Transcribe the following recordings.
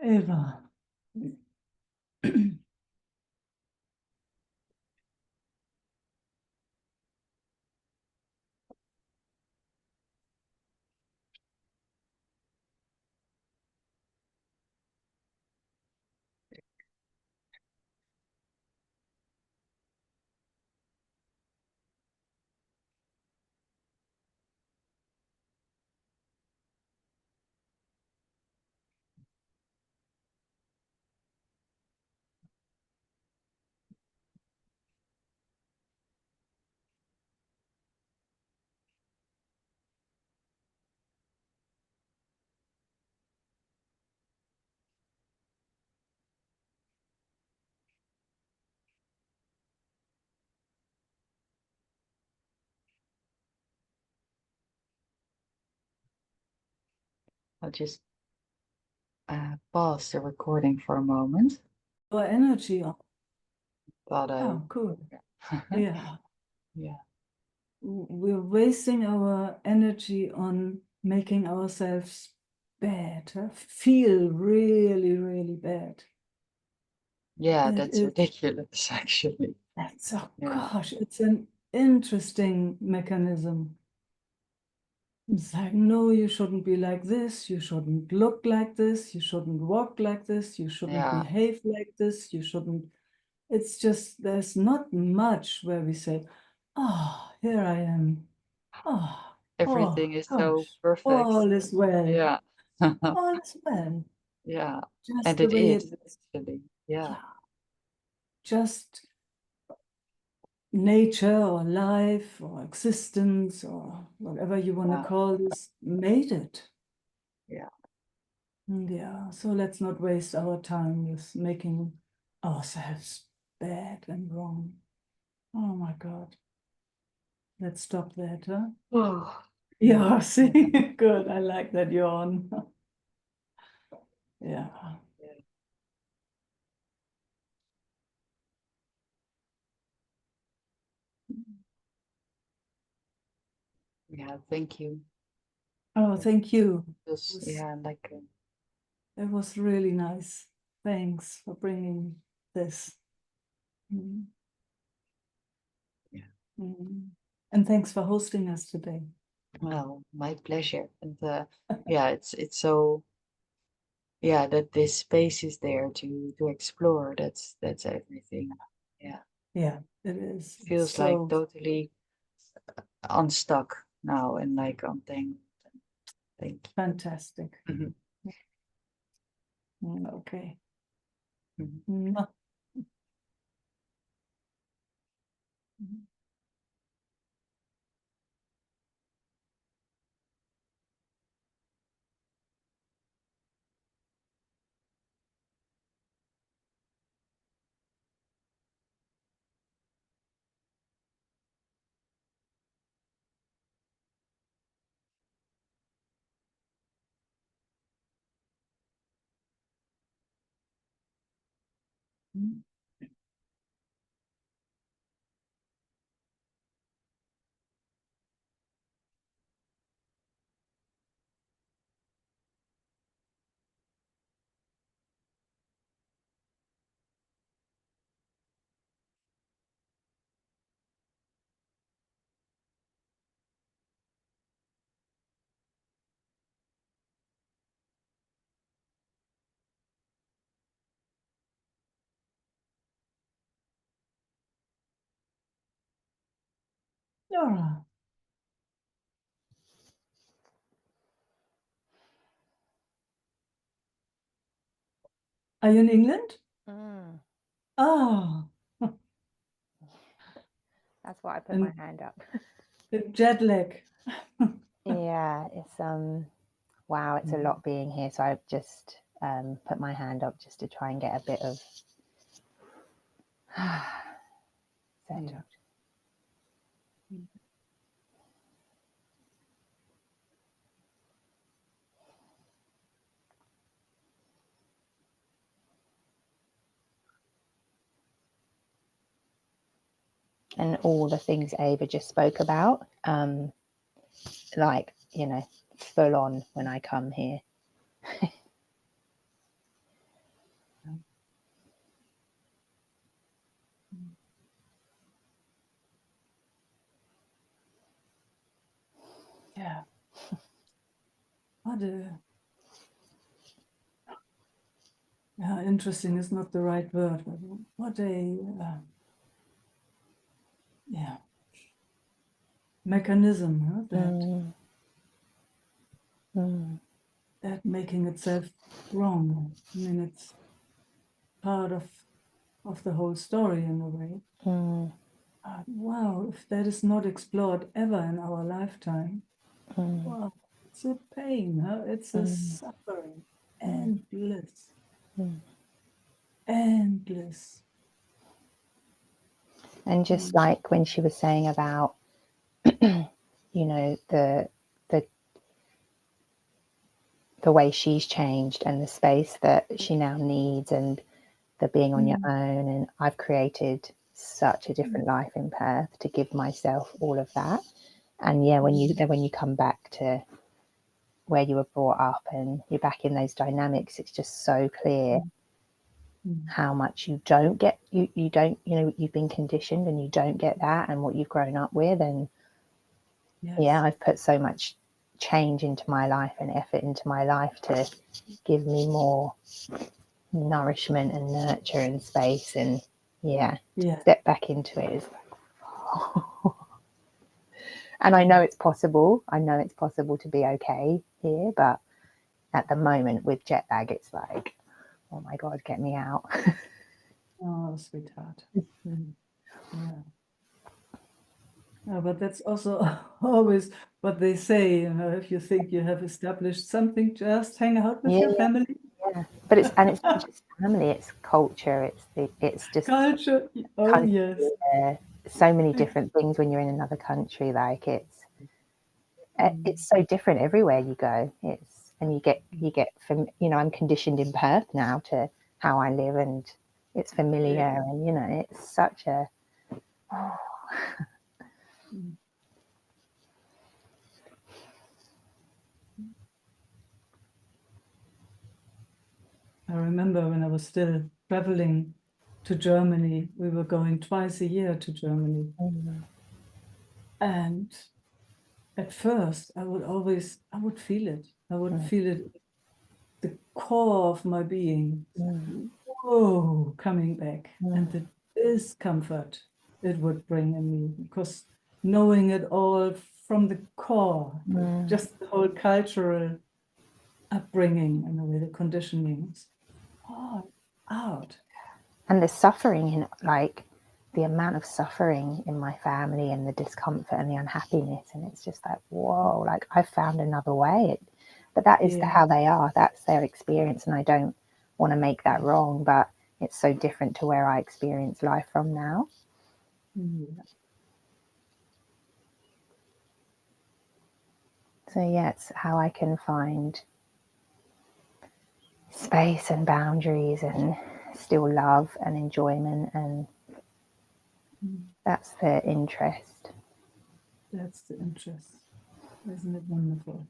Eva. I'll just pause the recording for a moment. Our energy on. Thought I, Oh, cool. Yeah. yeah, We're wasting our energy on making ourselves bad, feel really, really bad. yeah, It that's is, ridiculous, actually. that's, oh Yeah, gosh, it's an interesting mechanism. It's like, no, you shouldn't be like this. You shouldn't look like this. You shouldn't walk like this. You shouldn't yeah, behave like this. You shouldn't. It's just, there's not much where we say, oh, here I am. Oh, oh everything is so gosh, perfect. all is well. Yeah, All is well. yeah, Just and the it way it is is. actually. Yeah, Yeah. Just nature or life or existence or whatever you want to yeah, call this made it. yeah, Yeah, so let's not waste our time with making ourselves bad and wrong. Oh my God. Let's stop that, huh? oh, yeah, Yeah, see, good. I like that yawn. Yeah. yeah, yeah. Thank you. Oh, It thank you. was, yeah, like, It was really nice. Thanks for bringing this. Mm, yeah. mm. And thanks for hosting us today. Well, my pleasure. And yeah, it's so, yeah, that this space is there to explore. That's everything. Yeah, Yeah, it is. It's feels like so totally unstuck now and like untangled. Thank fantastic. you. Mhm, Okay. mhm. Mwah. Laura, are you in England? Mm, Oh, that's why I put my and hand up. the jet lag. Yeah, it's wow, it's a lot being here. So I've just put my hand up just to try and get a bit of settled. Yeah. And all the things Ava just spoke about, like, full on when I come here. Yeah. What a interesting is not the right word, but what a mechanism, huh? That making itself wrong. I mean, it's part of the whole story in a way. Wow, if that is not explored ever in our lifetime, wow, it's a pain, huh? It's a suffering, endless, endless. And just like when she was saying about, you know, the way she's changed and the space that she now needs, and the being on your own, and I've created such a different life in Perth to give myself all of that. And yeah, when you come back to where you were brought up and you're back in those dynamics, it's just so clear how much you don't get, you don't, you know, you've been conditioned and you don't get that, and what you've grown up with. And yeah, I've put so much change into my life and effort into my life to give me more nourishment and nurture and space. And step back into it is like, and I know it's possible. I know it's possible to be okay here, but at the moment with jet lag, it's like, oh my God, get me out. Oh, sweetheart. Yeah. But that's also always what they say, you know, if you think you have established something, just hang out with your family. Yeah, but it's not just family, it's culture, it's just Culture. Oh, country, yes. so many different things when you're in another country. Like it's so different everywhere you go. And you get from, you know, I'm conditioned in Perth now to how I live, and it's familiar, and you know, it's such a I remember when I was still traveling to Germany, we were going twice a year to Germany. And at first, I would feel it. I would feel it, the core of my being. Whoa, coming back. And the discomfort it would bring in me, because knowing it all from the core, just the whole cultural upbringing and the way the conditionings, all out. and the suffering in, like, the amount of suffering in my family and the discomfort and the unhappiness, and it's just like, whoa, like I found another way. But that is how they are, that's their experience, and I don't want to make that wrong, but it's so different to where I experience life from now. So yeah, it's how I can find space and boundaries and still love and enjoyment, and that's the interest. That's the interest. Isn't it wonderful?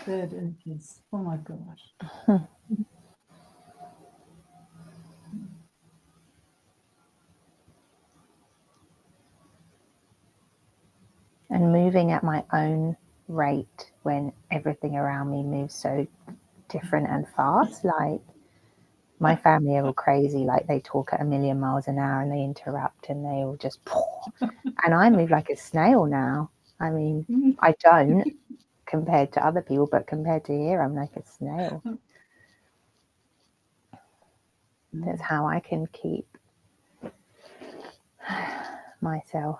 That interest. Oh my gosh. And moving at my own rate when everything around me moves so different and fast. Like, my family are all crazy, like they talk at 1,000,000 miles an hour and they interrupt and they all just and I move like a snail now. I mean, I don't compared to other people, but compared to here, I'm like a snail. That's how I can keep myself.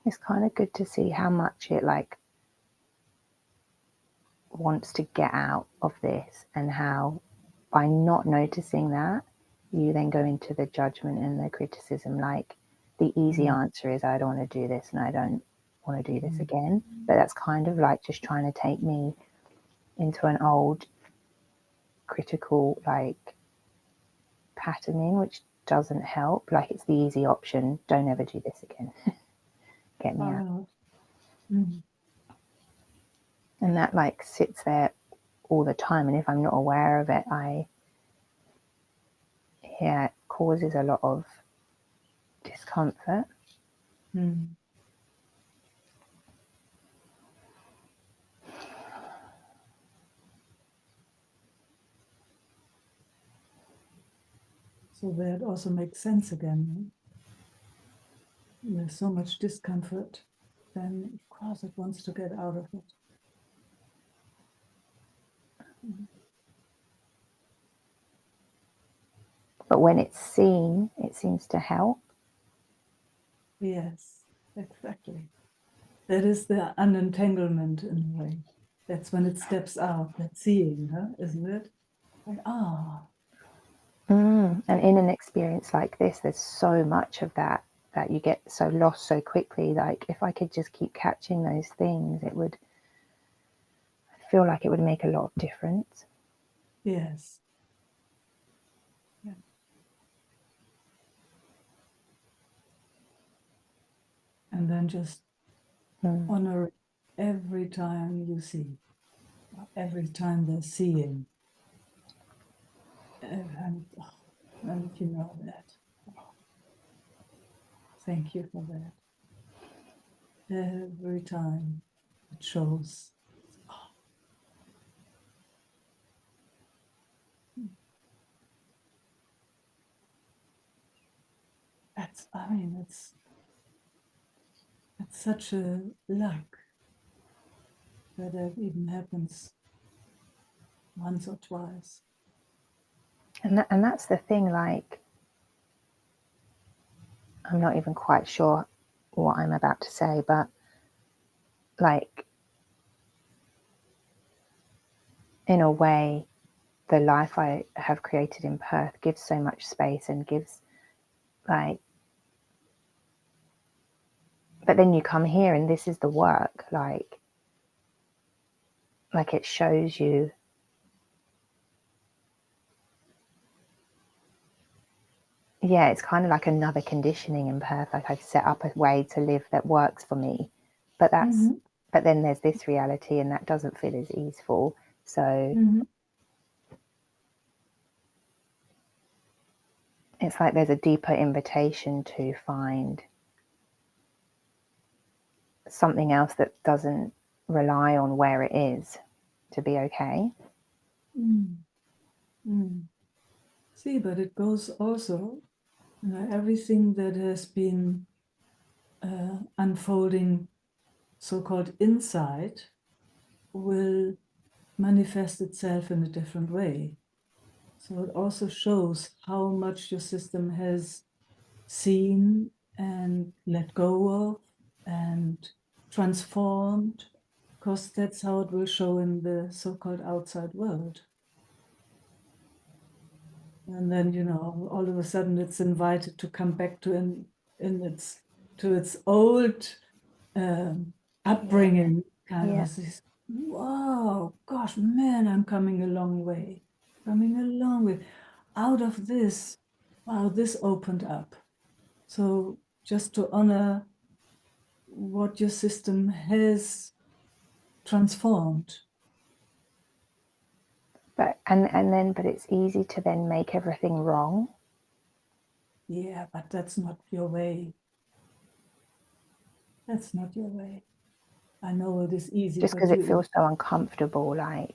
it's kind of good to see how much it like wants to get out of this, and how by not noticing that, you then go into the judgment and the criticism. Like the easy answer is, I don't want to do this and I don't want to do this again. But that's kind of like just trying to take me into an old critical like patterning, which doesn't help. Like it's the easy option. Don't ever do this again. Get me out. And that like sits there all the time. And if I'm not aware of it, it causes a lot of discomfort. So that also makes sense again. There's so much discomfort, then of course it wants to get out of it. But when it's seen, it seems to help. Yes, exactly. That is the unentanglement in a way. That's when it steps out, that seeing, isn't it? Like, And in an experience like this, there's so much of that you get so lost so quickly. Like if I could just keep catching those things, I feel like it would make a lot of difference. yes. Yeah. And then just honor every time you see, every time they're seeing. And you know that. Thank you for that. Every time it shows. It's such a luck that it even happens once or twice. And that's the thing, like, I'm not even quite sure what I'm about to say, but like, in a way, the life I have created in Perth gives so much space and gives like, but then you come here and this is the work, like it shows you, yeah, it's kind of like another conditioning in Perth. Like I've set up a way to live that works for me, but but then there's this reality and that doesn't feel as easeful. So it's like there's a deeper invitation to find something else that doesn't rely on where it is to be okay. See, but it goes also, everything that has been unfolding so-called inside will manifest itself in a different way. So it also shows how much your system has seen and let go of and transformed, because that's how it will show in the so-called outside world. And then, all of a sudden it's invited to come back to its old upbringing, kind of this, wow, gosh, man, I'm coming a long way, out of this. Wow, this opened up. So just to honor what your system has transformed. But but it's easy to then make everything wrong. Yeah, but that's not your way. That's not your way. I know it is easy, just because it feels so uncomfortable, like.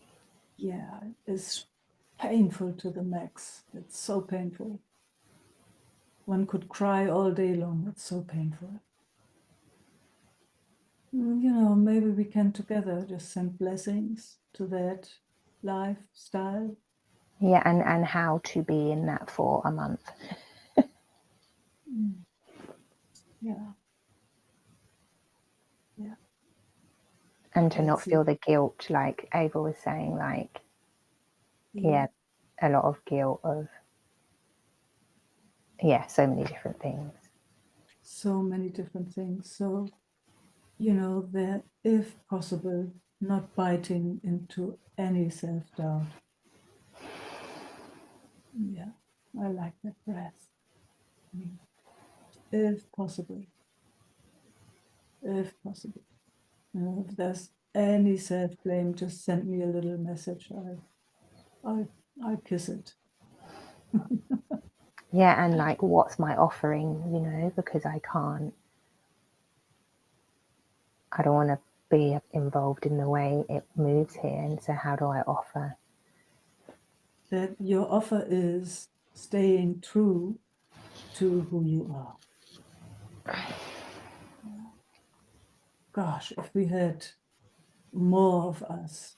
Yeah, it's painful to the max. It's so painful. One could cry all day long. It's so painful. Maybe we can together just send blessings to that lifestyle. Yeah, and how to be in that for a month. Yeah. And to not That's feel it. the guilt, like Ava was saying, like, Yeah. a lot of guilt of, so many different things. So many different things. So, you know, that if possible, not biting into any self-doubt. Yeah, I like that breath. If possible, if possible. You know, if there's any self-blame, just send me a little message. I kiss it. Yeah, and like, what's my offering, you know, because I don't want to be involved in the way it moves here. And so how do I offer? That your offer is staying true to who you are. Gosh, if we had more of us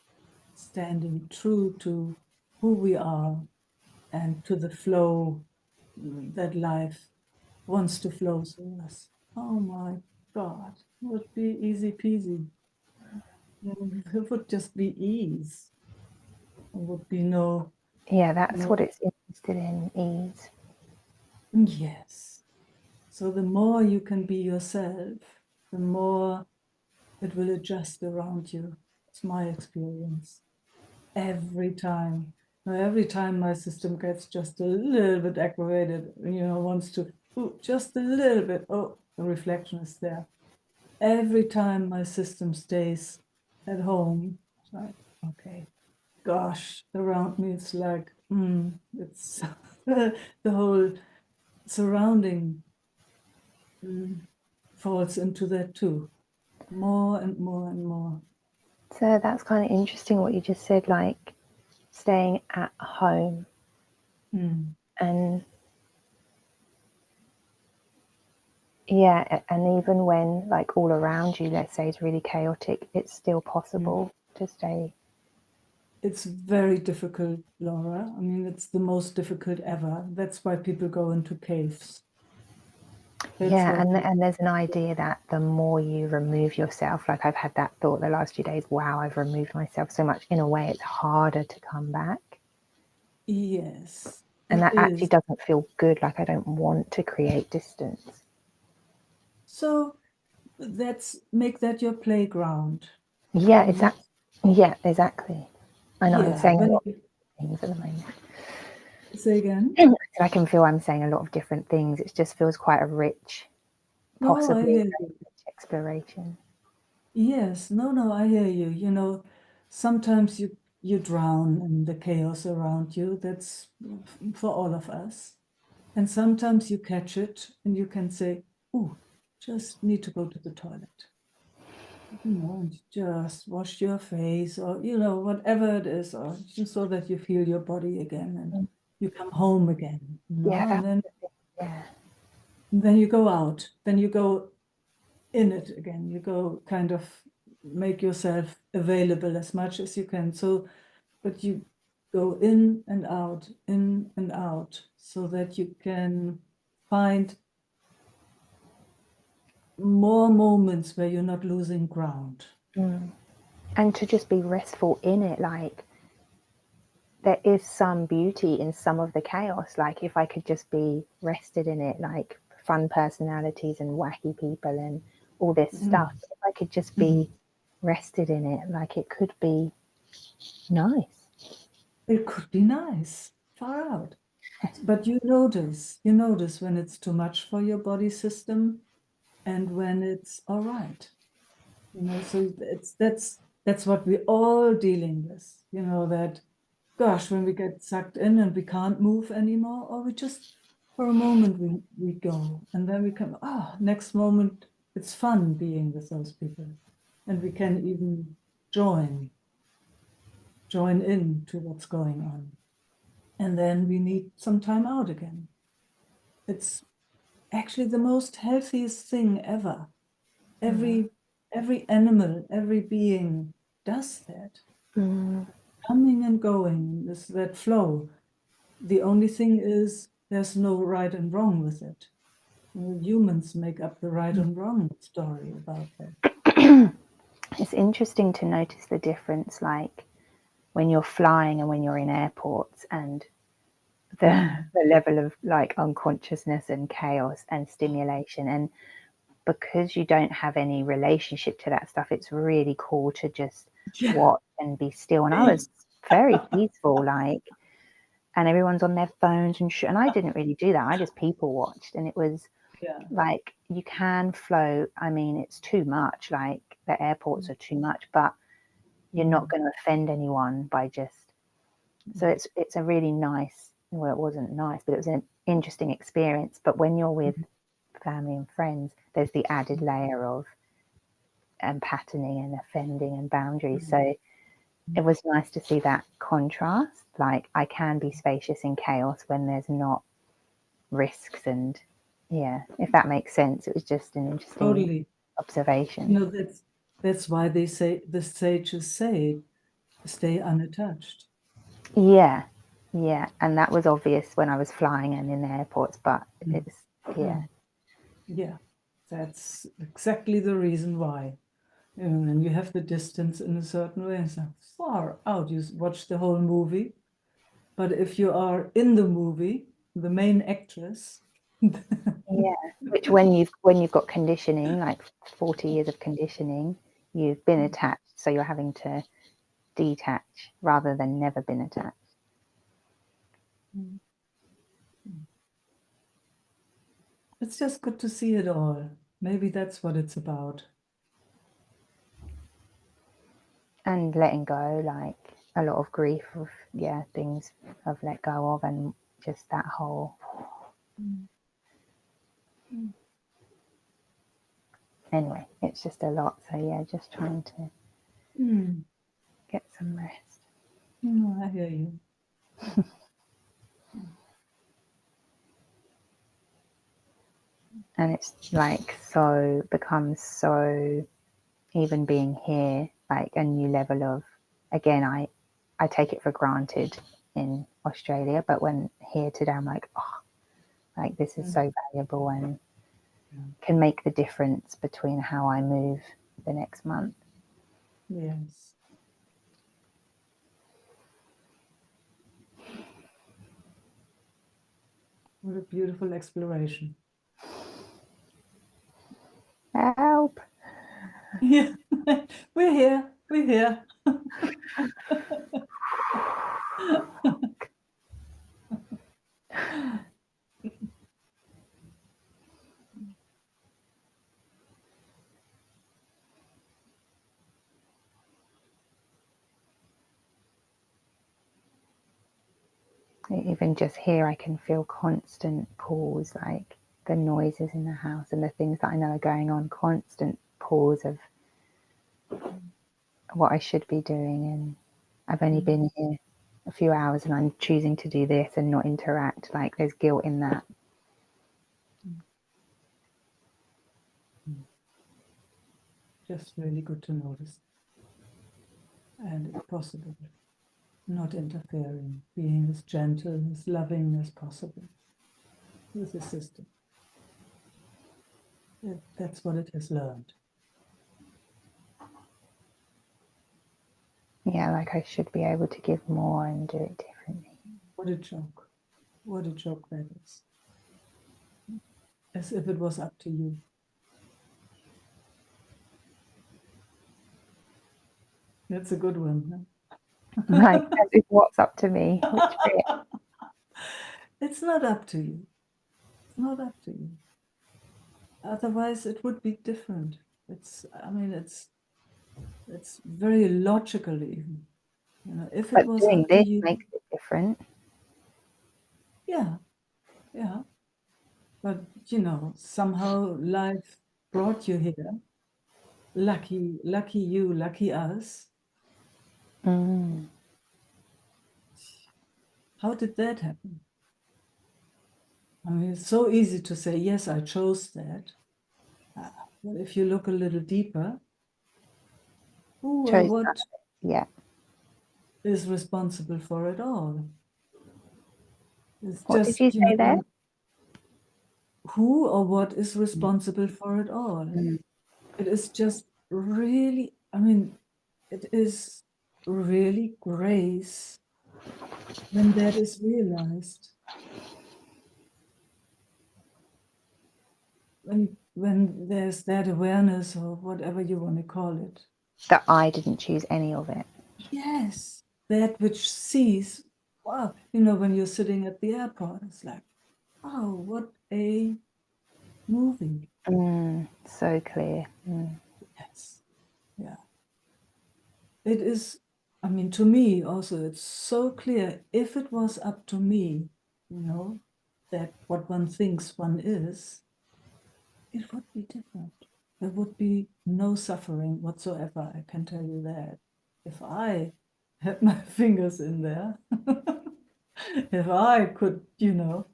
standing true to who we are and to the flow that life wants to flow through us. Oh my God, it would be easy peasy. It would just be ease. There would be no, Yeah, that's no, what it's interested in, ease. yes. So the more you can be yourself, the more it will adjust around you. It's my experience. Every time. Now, every time my system gets just a little bit aggravated, wants to, just a little bit, the reflection is there. Every time my system stays at home, it's like, okay, gosh, around me, it's like, it's the whole surrounding falls into that too, more and more and more. So that's kind of interesting what you just said, like staying at home. And and even when like all around you, let's say, is really chaotic, it's still possible to stay. It's very difficult, Laura. I mean, it's the most difficult ever. That's why people go into caves. And there's an idea that the more you remove yourself, like I've had that thought the last few days, wow, I've removed myself so much. In a way, it's harder to come back. Yes. And that actually doesn't feel good. Like I don't want to create distance. So make that your playground. Yeah, exactly. Yeah, exactly. I know I'm saying a lot of things at the moment. Say again. I can feel I'm saying a lot of different things. It just feels quite a rich, possibly rich exploration. Yes, no, I hear you. Sometimes you drown in the chaos around you. That's for all of us. And sometimes you catch it and you can say, oh, just need to go to the toilet. And just wash your face or, whatever it is, or just so that you feel your body again and you come home again, and then you go out, then you go in it again. You go kind of make yourself available as much as you can. So, but you go in and out so that you can find more moments where you're not losing ground. And to just be restful in it, like there is some beauty in some of the chaos. Like if I could just be rested in it, like fun personalities and wacky people and all this stuff, if I could just be rested in it, like it could be nice. It could be nice, far out. But you notice when it's too much for your body system and when it's all right. So that's what we're all dealing with, that, gosh, when we get sucked in and we can't move anymore, or we just, for a moment, we go, and then we come, next moment, it's fun being with those people. And we can even join in to what's going on. And then we need some time out again. It's actually the most healthiest thing ever. Every animal, every being does that. Coming and going, that flow. The only thing is there's no right and wrong with it. Humans make up the right and wrong story about that. it's interesting to notice the difference, like when you're flying and when you're in airports, and the level of like unconsciousness and chaos and stimulation. And because you don't have any relationship to that stuff, it's really cool to just watch and be still. And I was very peaceful, like, and everyone's on their phones and shit. And I didn't really do that. I just people watched, and it was like, you can float. I mean, it's too much. Like, the airports are too much, but you're not going to offend anyone by just. So it's a really nice. Well, it wasn't nice, but it was an interesting experience. But when you're with family and friends, there's the added layer of patterning and offending and boundaries. So it was nice to see that contrast. Like, I can be spacious in chaos when there's not risks, and if that makes sense. It was just an interesting observation. You know, that's why they say, the sages say, stay unattached. Yeah, and that was obvious when I was flying and in the airports, but it's that's exactly the reason why. And you have the distance in a certain way, and so far out, you watch the whole movie. But if you are in the movie, the main actress, which when you've got conditioning, like 40 years of conditioning, you've been attached, so you're having to detach rather than never been attached. It's just good to see it all. Maybe that's what it's about. And letting go, like a lot of grief of things I've let go of, and just that whole anyway, it's just a lot. So just trying to get some rest. I hear you. And it's like becomes so, even being here, like a new level of, again, I take it for granted in Australia, but when here today, I'm like, oh, like this is so valuable and can make the difference between how I move the next month. Yes. What a beautiful exploration. Help. Yeah, we're here. We're here. Even just here, I can feel constant pause, like the noises in the house and the things that I know are going on, constant pause of what I should be doing. And I've only been here a few hours and I'm choosing to do this and not interact. Like, there's guilt in that. Just really good to notice. And if possible, not interfering, being as gentle, as loving as possible with the system. That's what it has learned. Yeah, like I should be able to give more and do it differently. What a joke. What a joke that is. As if it was up to you. That's a good one. Huh? Like, as if what's up to me? Which bit? It's not up to you. It's not up to you. Otherwise, it would be different. It's very logical even. You know, if it But was doing up to this you, makes it different. yeah. But you know, somehow life brought you here. Lucky you, lucky us. How did that happen? I mean, it's so easy to say, yes, I chose that. But if you look a little deeper, who or Chose what yeah. is responsible for it all? It's What did just, you say there? who or what is responsible for it all? It is just really I mean, it is really grace when that is realized. When there's that awareness or whatever you want to call it. That I didn't choose any of it. Yes, that which sees, wow, you know, when you're sitting at the airport, it's like, oh, what a movie. So clear. Yes, yeah. It is, I mean, to me also, it's so clear. If it was up to me, you know, that what one thinks one is, it would be different. There would be no suffering whatsoever, I can tell you that. If I had my fingers in there, if I could, you know,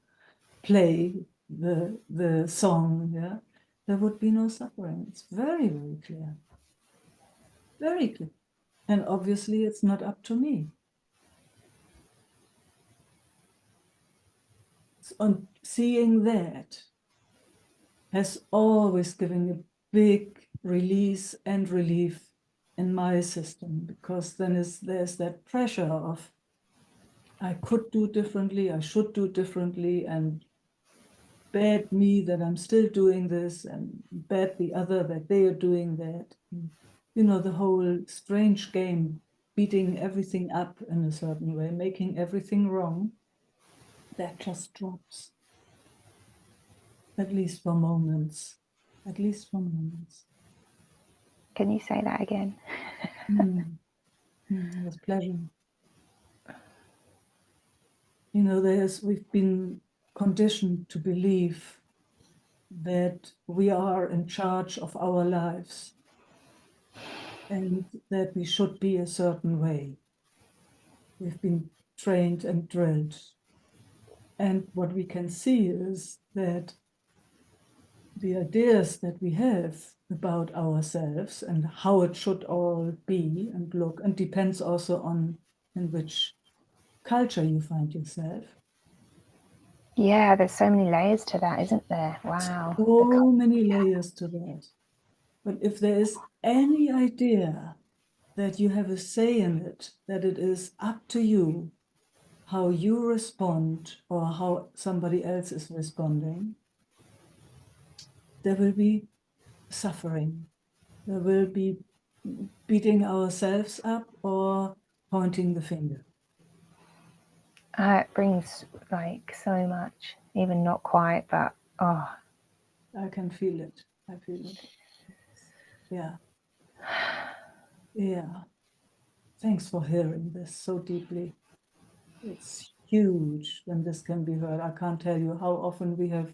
play the song, yeah, there would be no suffering. It's very, very clear. Very clear. And obviously it's not up to me. On seeing that has always given a big release and relief in my system, because then there's that pressure of I could do differently, I should do differently, and bad me that I'm still doing this, and bad the other that they are doing that. You know, the whole strange game, beating everything up in a certain way, making everything wrong, that just drops. At least for moments. At least for moments. Can you say that again? With pleasure. You know, we've been conditioned to believe that we are in charge of our lives and that we should be a certain way. We've been trained and drilled. And what we can see is that the ideas that we have about ourselves and how it should all be and look, and depends also on in which culture you find yourself. Yeah, there's so many layers to that, isn't there? Wow. So many layers to that. But if there is any idea that you have a say in it, that it is up to you how you respond or how somebody else is responding, there will be suffering. There will be beating ourselves up or pointing the finger. It brings like so much, even not quite, but oh. I can feel it. I feel it. Yeah. Yeah. Thanks for hearing this so deeply. It's huge when this can be heard. I can't tell you how often we have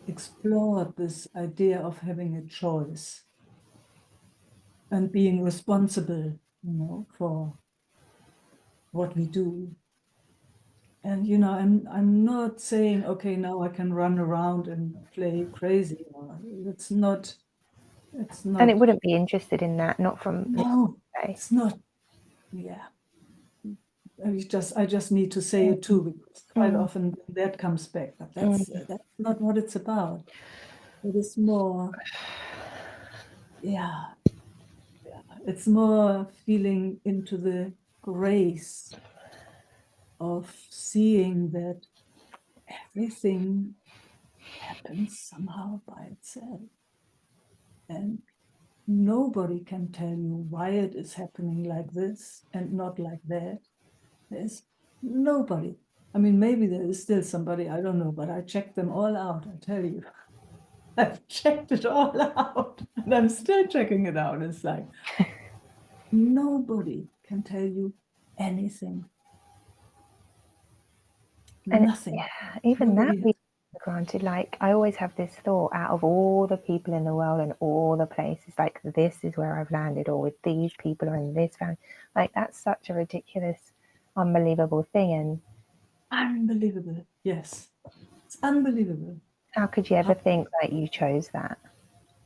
explored this idea of having a choice and being responsible, you know, for what we do. And you know, I'm not saying, okay, now I can run around and play crazy. It's not. And it wouldn't be interested in that, not from No, it's not. Yeah. I just need to say it too, because quite often that comes back. But that's not what it's about. It is more, yeah, it's more feeling into the grace of seeing that everything happens somehow by itself. And nobody can tell you why it is happening like this and not like that. There's nobody. I mean, maybe there is still somebody, I don't know, but I checked them all out, I tell you. I've checked it all out, and I'm still checking it out. It's like, nobody can tell you anything. And Nothing. yeah, even Nobody that we take for granted. Like I always have this thought, out of all the people in the world and all the places, like this is where I've landed, or with these people or in this family. Like that's such a ridiculous, unbelievable thing. And unbelievable. Yes, it's unbelievable. how could you ever think that you chose that?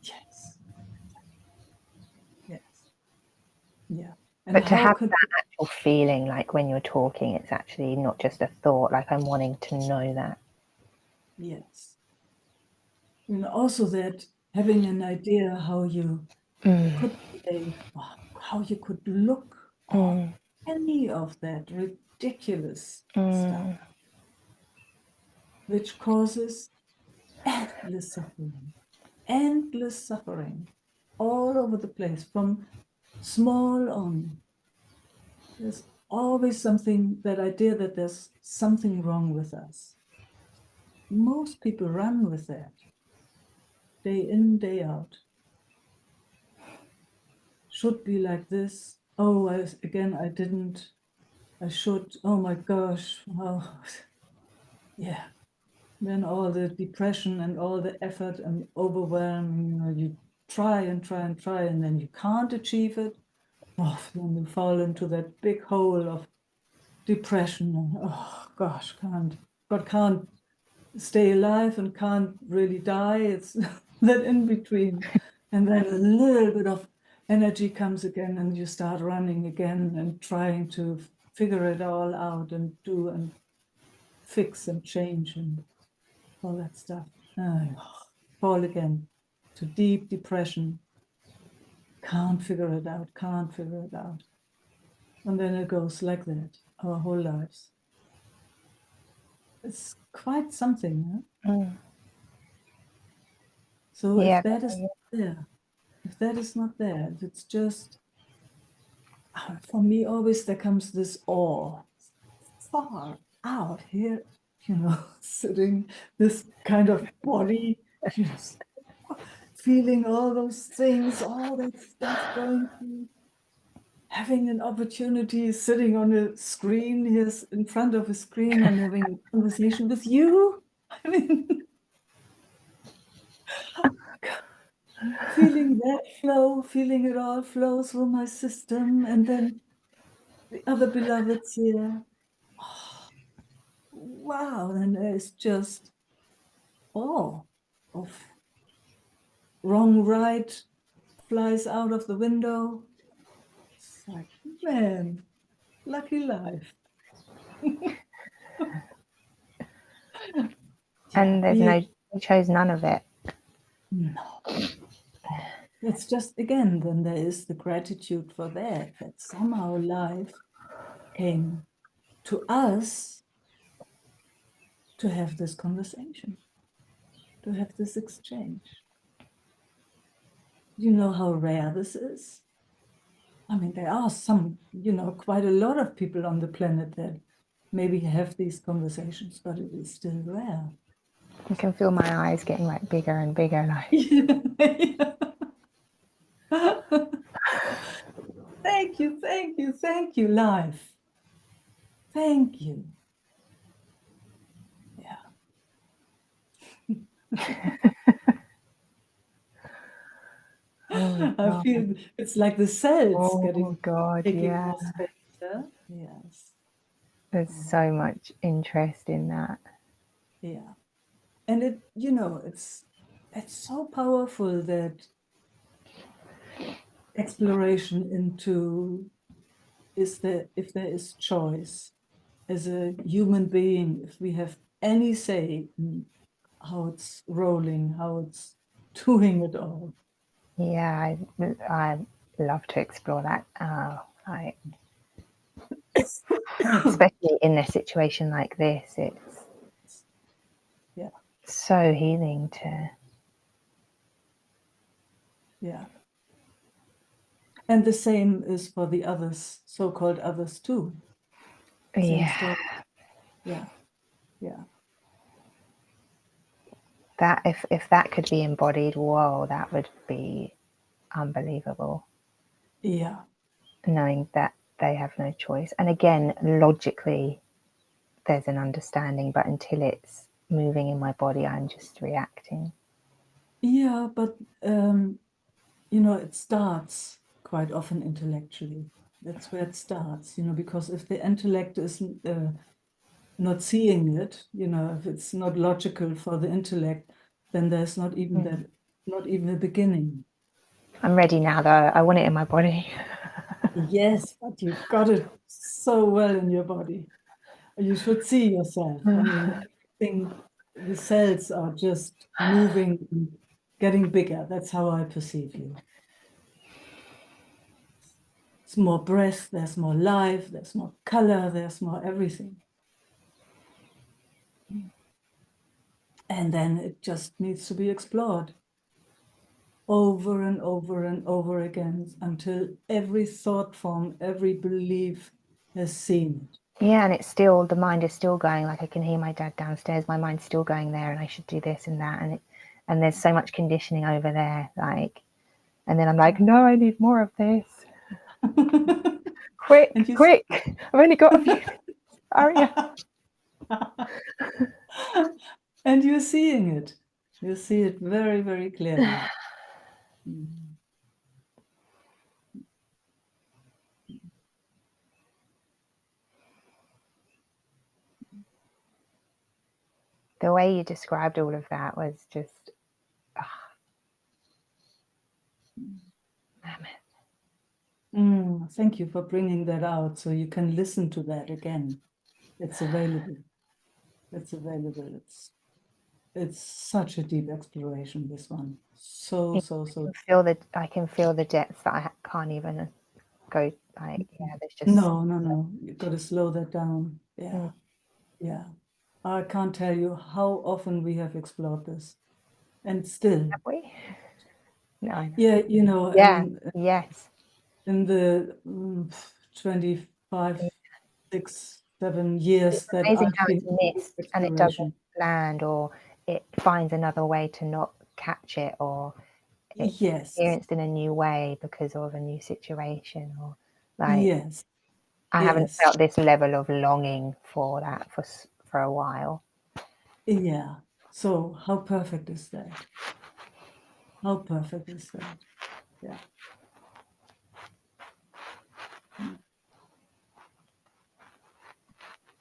Yes. Yes. Yeah. And But to how have could that actual feeling, like when you're talking, it's actually not just a thought, like I'm wanting to know that. yes. You know, also that having an idea how you could behave. Oh God, how you could look on any of that ridiculous stuff, which causes endless suffering all over the place, from small on. There's always something, that idea that there's something wrong with us. Most people run with that, day in, day out. Should be like this. Oh, I didn't. I should. Oh my gosh. Oh, yeah. Then all the depression and all the effort and overwhelm, you try and try and try, and then you can't achieve it. Oh, then you fall into that big hole of depression. And, oh gosh, God can't stay alive and can't really die. It's that in between. And then a little bit of energy comes again, and you start running again and trying to figure it all out and do and fix and change and all that stuff. Fall again to deep depression. Can't figure it out, can't figure it out. And then it goes like that, our whole lives. It's quite something. Huh? So Yeah, if that is not there, if that is not there, if it's just, for me, always there comes this awe, far out here, sitting, this kind of body, feeling all those things, all that stuff going through, having an opportunity, sitting on a screen, here in front of a screen and having a conversation with you. I mean, feeling that flow, feeling it all flow through my system, and then the other beloveds here. Oh, wow, and there's just awe of wrong, right, flies out of the window. It's like, man, lucky life. and there's Yeah, you chose none of it. no. It's just, again, then there is the gratitude for that somehow life came to us to have this conversation, to have this exchange. You know how rare this is? I mean, there are some, quite a lot of people on the planet that maybe have these conversations, but it is still rare. I can feel my eyes getting like bigger and bigger. Like, Thank you, thank you, thank you, life. Thank you. Yeah. I feel it's like the cells taking yeah. more space. Huh? Yes. There's so much interest in that. Yeah. And it's so powerful, that exploration into if there is choice as a human being, if we have any say in how it's rolling, how it's doing it all. Yeah, I love to explore that. Especially in a situation like this, it's so healing to. Yeah. And the same is for the others, so-called others too. Same story. Yeah. Yeah. That if that could be embodied, whoa, that would be unbelievable. Yeah. Knowing that they have no choice. And again, logically, there's an understanding, but until it's moving in my body, I'm just reacting. Yeah, but it starts quite often intellectually. That's where it starts, because if the intellect is not seeing it, if it's not logical for the intellect, then there's not even a beginning. I'm ready now, though. I want it in my body. Yes, but you've got it so well in your body. You should see yourself. I mean, everything, the cells are just moving and getting bigger. That's how I perceive you. There's more breath, there's more life, there's more color, there's more everything. And then it just needs to be explored over and over and over again until every thought form, every belief has seen it. Yeah, and it's still, the mind is still going, like I can hear my dad downstairs, my mind's still going there and I should do this and that, and there's so much conditioning over there, like, and then I'm like, no, I need more of this. Quick, quick, I've only got a few minutes. Hurry up. And you're seeing it. You see it very, very clearly. The way you described all of that was just Thank you for bringing that out so you can listen to that again. It's available. It's available. It's such a deep exploration, this one. So. I can feel the depths that I can't even go, like, yeah, there's just no, you've got to slow that down. Yeah. I can't tell you how often we have explored this, and still. Have we? No. Yeah, Yeah. Yes. In the 25, 6, 7 years it's that amazing I've how been it's in missed and it exploration. doesn't land, or it finds another way to not catch it, or it's experienced in a new way because of a new situation, or like I haven't felt this level of longing for that for a while. Yeah. So how perfect is that? How perfect is that? Yeah.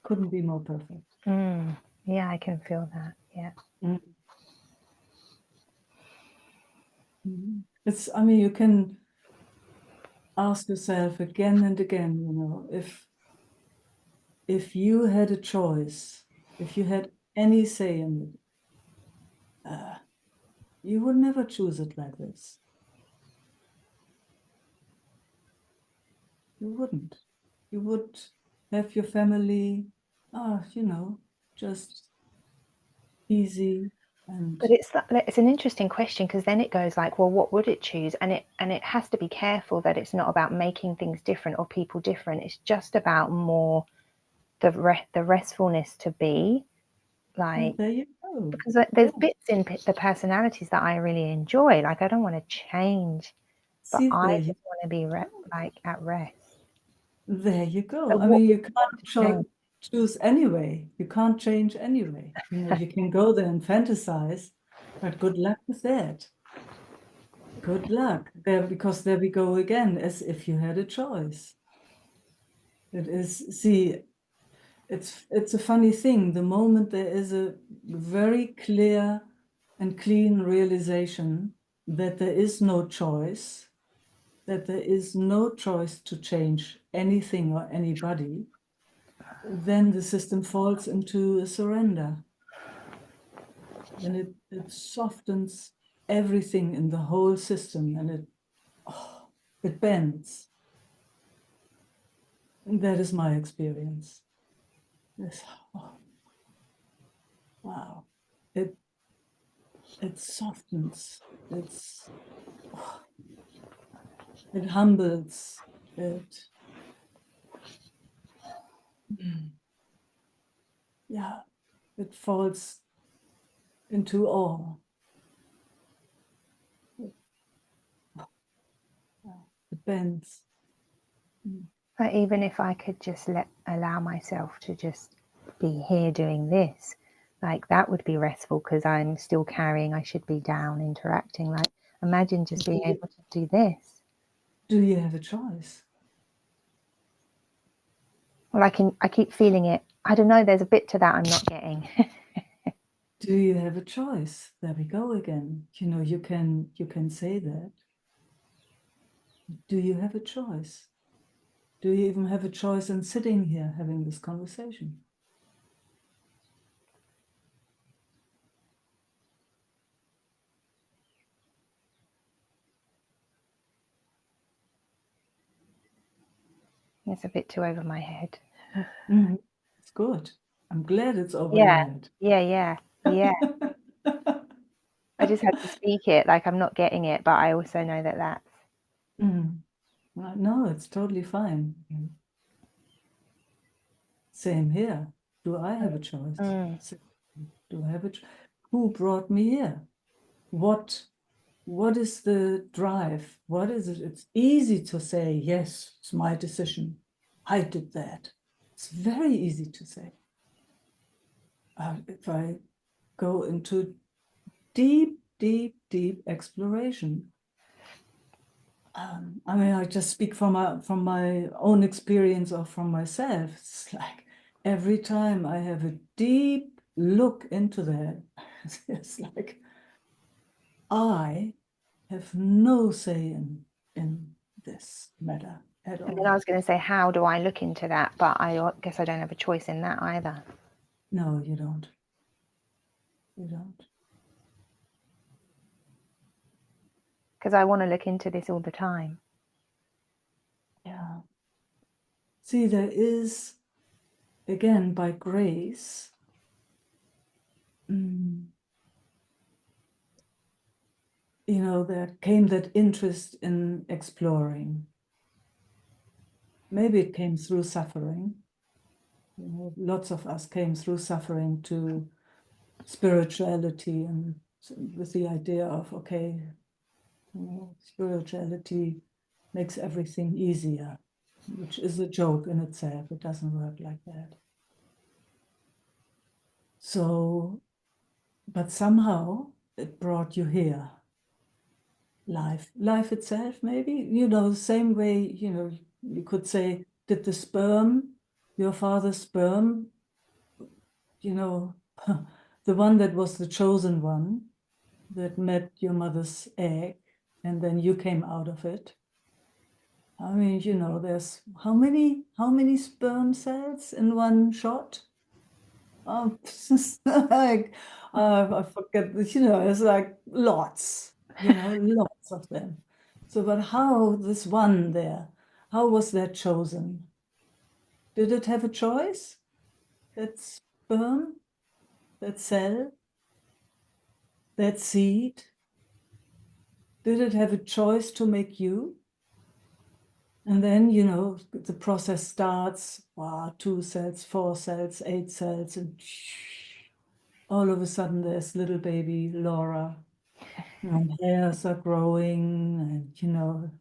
Couldn't be more perfect. Yeah, I can feel that. Yeah. It's, I mean, you can ask yourself again and again, if you had a choice, if you had any say in it, you would never choose it like this. You wouldn't. You would have your family, just easy. But it's an interesting question, because then it goes like, well, what would it choose? And it has to be careful that it's not about making things different or people different. It's just about more the restfulness to be, like, there you go. Because there's bits in the personalities that I really enjoy. Like, I don't want to change, but I just want to be like at rest. There you go. So I mean, you can't choose anyway. You can't change anyway. You can go there and fantasize, but good luck with that. Good luck there, because there we go again, as if you had a choice. It is, see, it's a funny thing. The moment there is a very clear and clean realization that there is no choice, that there is no choice to change anything or anybody, then the system falls into a surrender. And it softens everything in the whole system, and it bends. And that is my experience. Wow. It softens. It humbles. It falls into awe. It bends. But even if I could just allow myself to just be here doing this, like, that would be restful, because I'm still carrying, I should be down interacting. Like, imagine just being able to do this. Do you have a choice? Well, I keep feeling it. I don't know, there's a bit to that I'm not getting. Do you have a choice? There we go again. You can say that. Do you have a choice? Do you even have a choice in sitting here having this conversation? It's a bit too over my head. It's good. I'm glad it's over Yeah. your head. Yeah. I just had to speak it, like I'm not getting it, but I also know that that's No, it's totally fine. Same here. Do I have a choice? Do I have a who brought me here? What is the drive? What is it? It's easy to say, yes, it's my decision. I did that. It's very easy to say. If I go into deep exploration, I mean, I just speak from my own experience or from myself. It's like every time I have a deep look into that, it's like I have no say in this matter at And then all. I was going to say, how do I look into that? But I guess I don't have a choice in that either. No, you don't. You don't. Because I want to look into this all the time. Yeah. See, there is, again, by grace, there came that interest in exploring. Maybe it came through suffering. Lots of us came through suffering to spirituality and with the idea of, okay, spirituality makes everything easier, which is a joke in itself. It doesn't work like that. So, but somehow it brought you here. Life itself, maybe, the same way, you could say, did the sperm, your father's sperm, the one that was the chosen one that met your mother's egg, and then you came out of it. I mean, there's how many sperm cells in one shot? Like, I forget, it's like lots, lots of them. So, but how this one there, how was that chosen? Did it have a choice? That sperm, that cell, that seed? Did it have a choice to make you? And then, the process starts, 2 cells, 4 cells, 8 cells, and all of a sudden there's little baby Laura, and hairs are growing, and,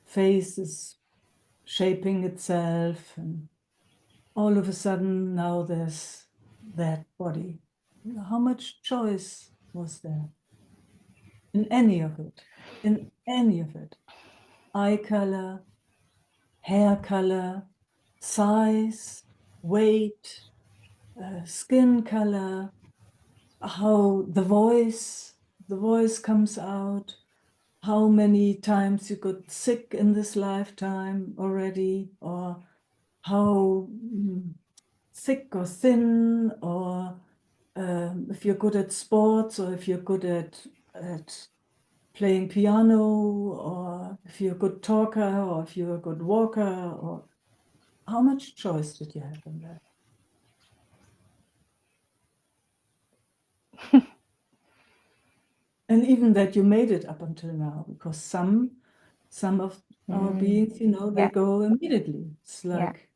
face is shaping itself, and all of a sudden now there's that body. How much choice was there in any of it? In any of it? Eye color, hair color, size, weight, skin color, how the voice comes out, how many times you got sick in this lifetime already, or how thick or thin, or if you're good at sports, or if you're good at playing piano, or if you're a good talker, or if you're a good walker, or how much choice did you have in that? And even that you made it up until now, because some of our beings, they go immediately. It's like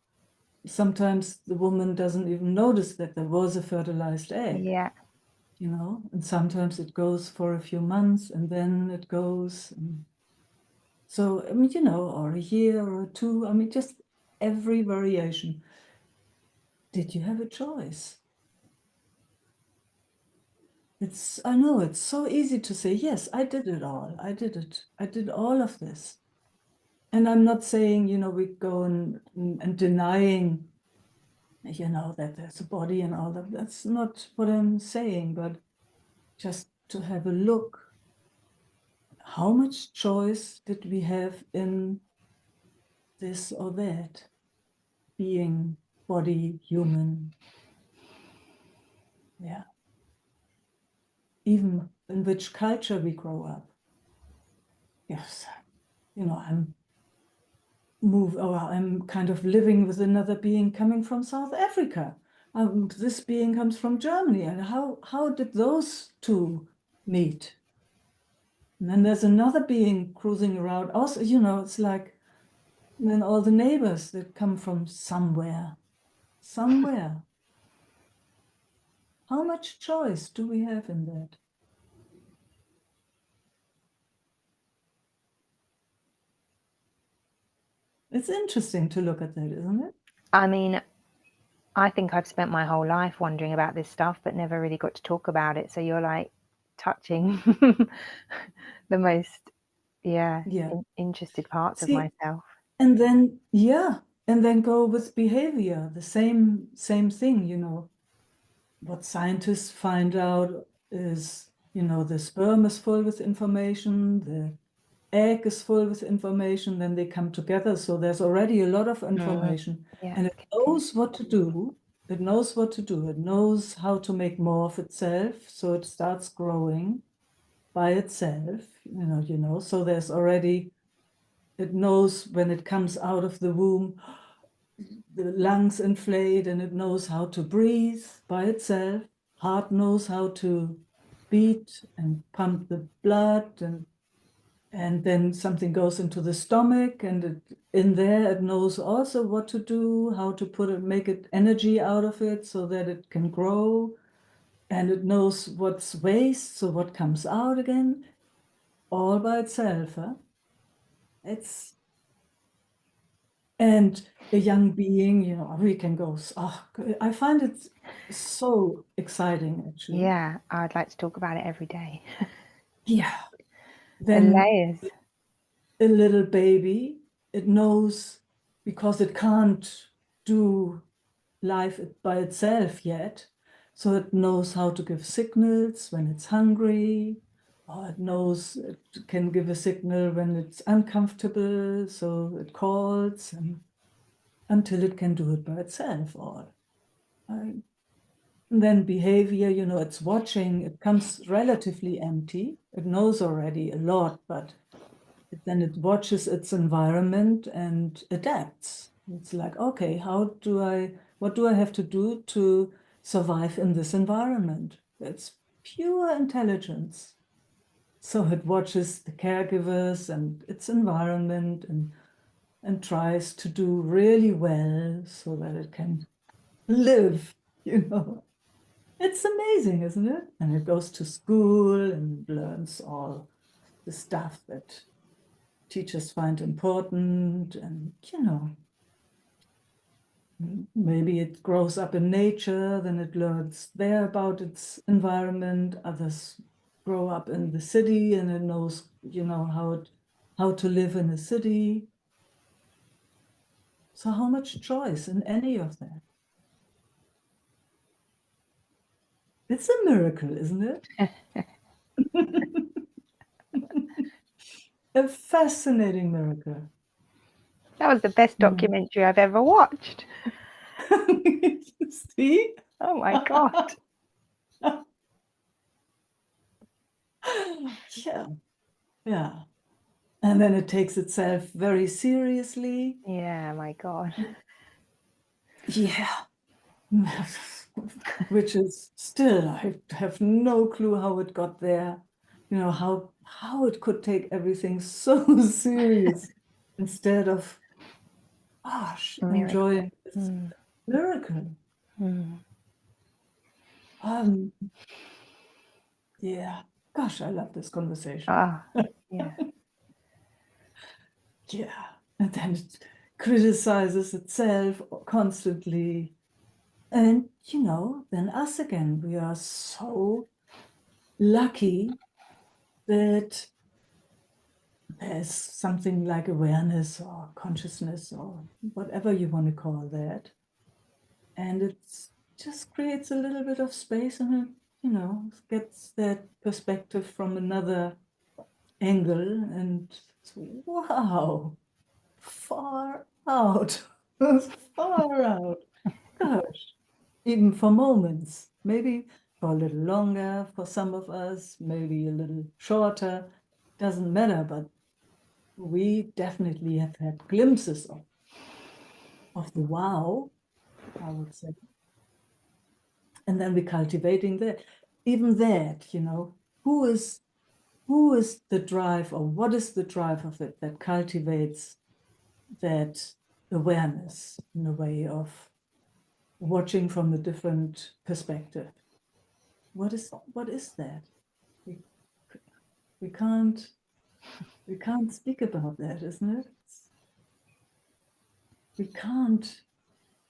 sometimes the woman doesn't even notice that there was a fertilized egg. Yeah. And sometimes it goes for a few months and then it goes. So, I mean, or a year or 2, I mean, just every variation. Did you have a choice? I know it's so easy to say, yes, I did it all. I did it. I did all of this. And I'm not saying, we go and denying, that there's a body and all that. That's not what I'm saying, but just to have a look. How much choice did we have in this or that? Being, body, human. Yeah. Even in which culture we grow up. Yes. I'm kind of living with another being coming from South Africa. This being comes from Germany. And how did those two meet? And then there's another being cruising around. Also, it's like then all the neighbors that come from somewhere. How much choice do we have in that? It's interesting to look at that, isn't it? I mean, I think I've spent my whole life wondering about this stuff, but never really got to talk about it. So you're like touching the most, interested parts of See, myself. and then go with behavior, the same thing, What scientists find out is, the sperm is full with information, the egg is full with information, then they come together. So there's already a lot of information, and it knows what to do. It knows what to do. It knows how to make more of itself. So it starts growing by itself, so there's already, it knows when it comes out of the womb, the lungs inflate, and it knows how to breathe by itself. Heart knows how to beat and pump the blood, and then something goes into the stomach, and in there it knows also what to do, how to make it energy out of it so that it can grow, and it knows what's waste, so what comes out again, all by itself. And a young being, we can go, I find it so exciting, actually. Yeah, I'd like to talk about it every day. Yeah. The Then layers. a little baby, it knows, because it can't do life by itself yet. So it knows how to give signals when it's hungry, or it knows it can give a signal when it's uncomfortable. So it calls until it can do it by itself. And then behavior, it's watching, it comes relatively empty. It knows already a lot, but then it watches its environment and adapts. It's like, okay, what do I have to do to survive in this environment? It's pure intelligence. So it watches the caregivers and its environment and tries to do really well so that it can live. It's amazing, isn't it? And it goes to school and learns all the stuff that teachers find important, and maybe it grows up in nature, then it learns there about its environment. Others grow up in the city and it knows, how to live in a city. So how much choice in any of that? It's a miracle, isn't it? A fascinating miracle. That was the best documentary I've ever watched. See? Oh my God. Yeah. And then it takes itself very seriously. Yeah, my God. Yeah. Which is still, I have no clue how it got there. How it could take everything so serious instead of, enjoying this miracle. Yeah. Gosh, I love this conversation. Yeah. Yeah. And then it criticizes itself constantly. And, then us again, we are so lucky that there's something like awareness or consciousness or whatever you want to call that. And it just creates a little bit of space, and it, gets that perspective from another angle. And it's, wow, far out, far out. Gosh, even for moments, maybe for a little longer for some of us, maybe a little shorter, doesn't matter, but we definitely have had glimpses of the wow, I would say. And then we're cultivating that. Even that, you know, who is the drive, or what is the drive of it that cultivates that awareness in a way of watching from a different perspective? What is that? We can't speak about that, isn't it? We can't.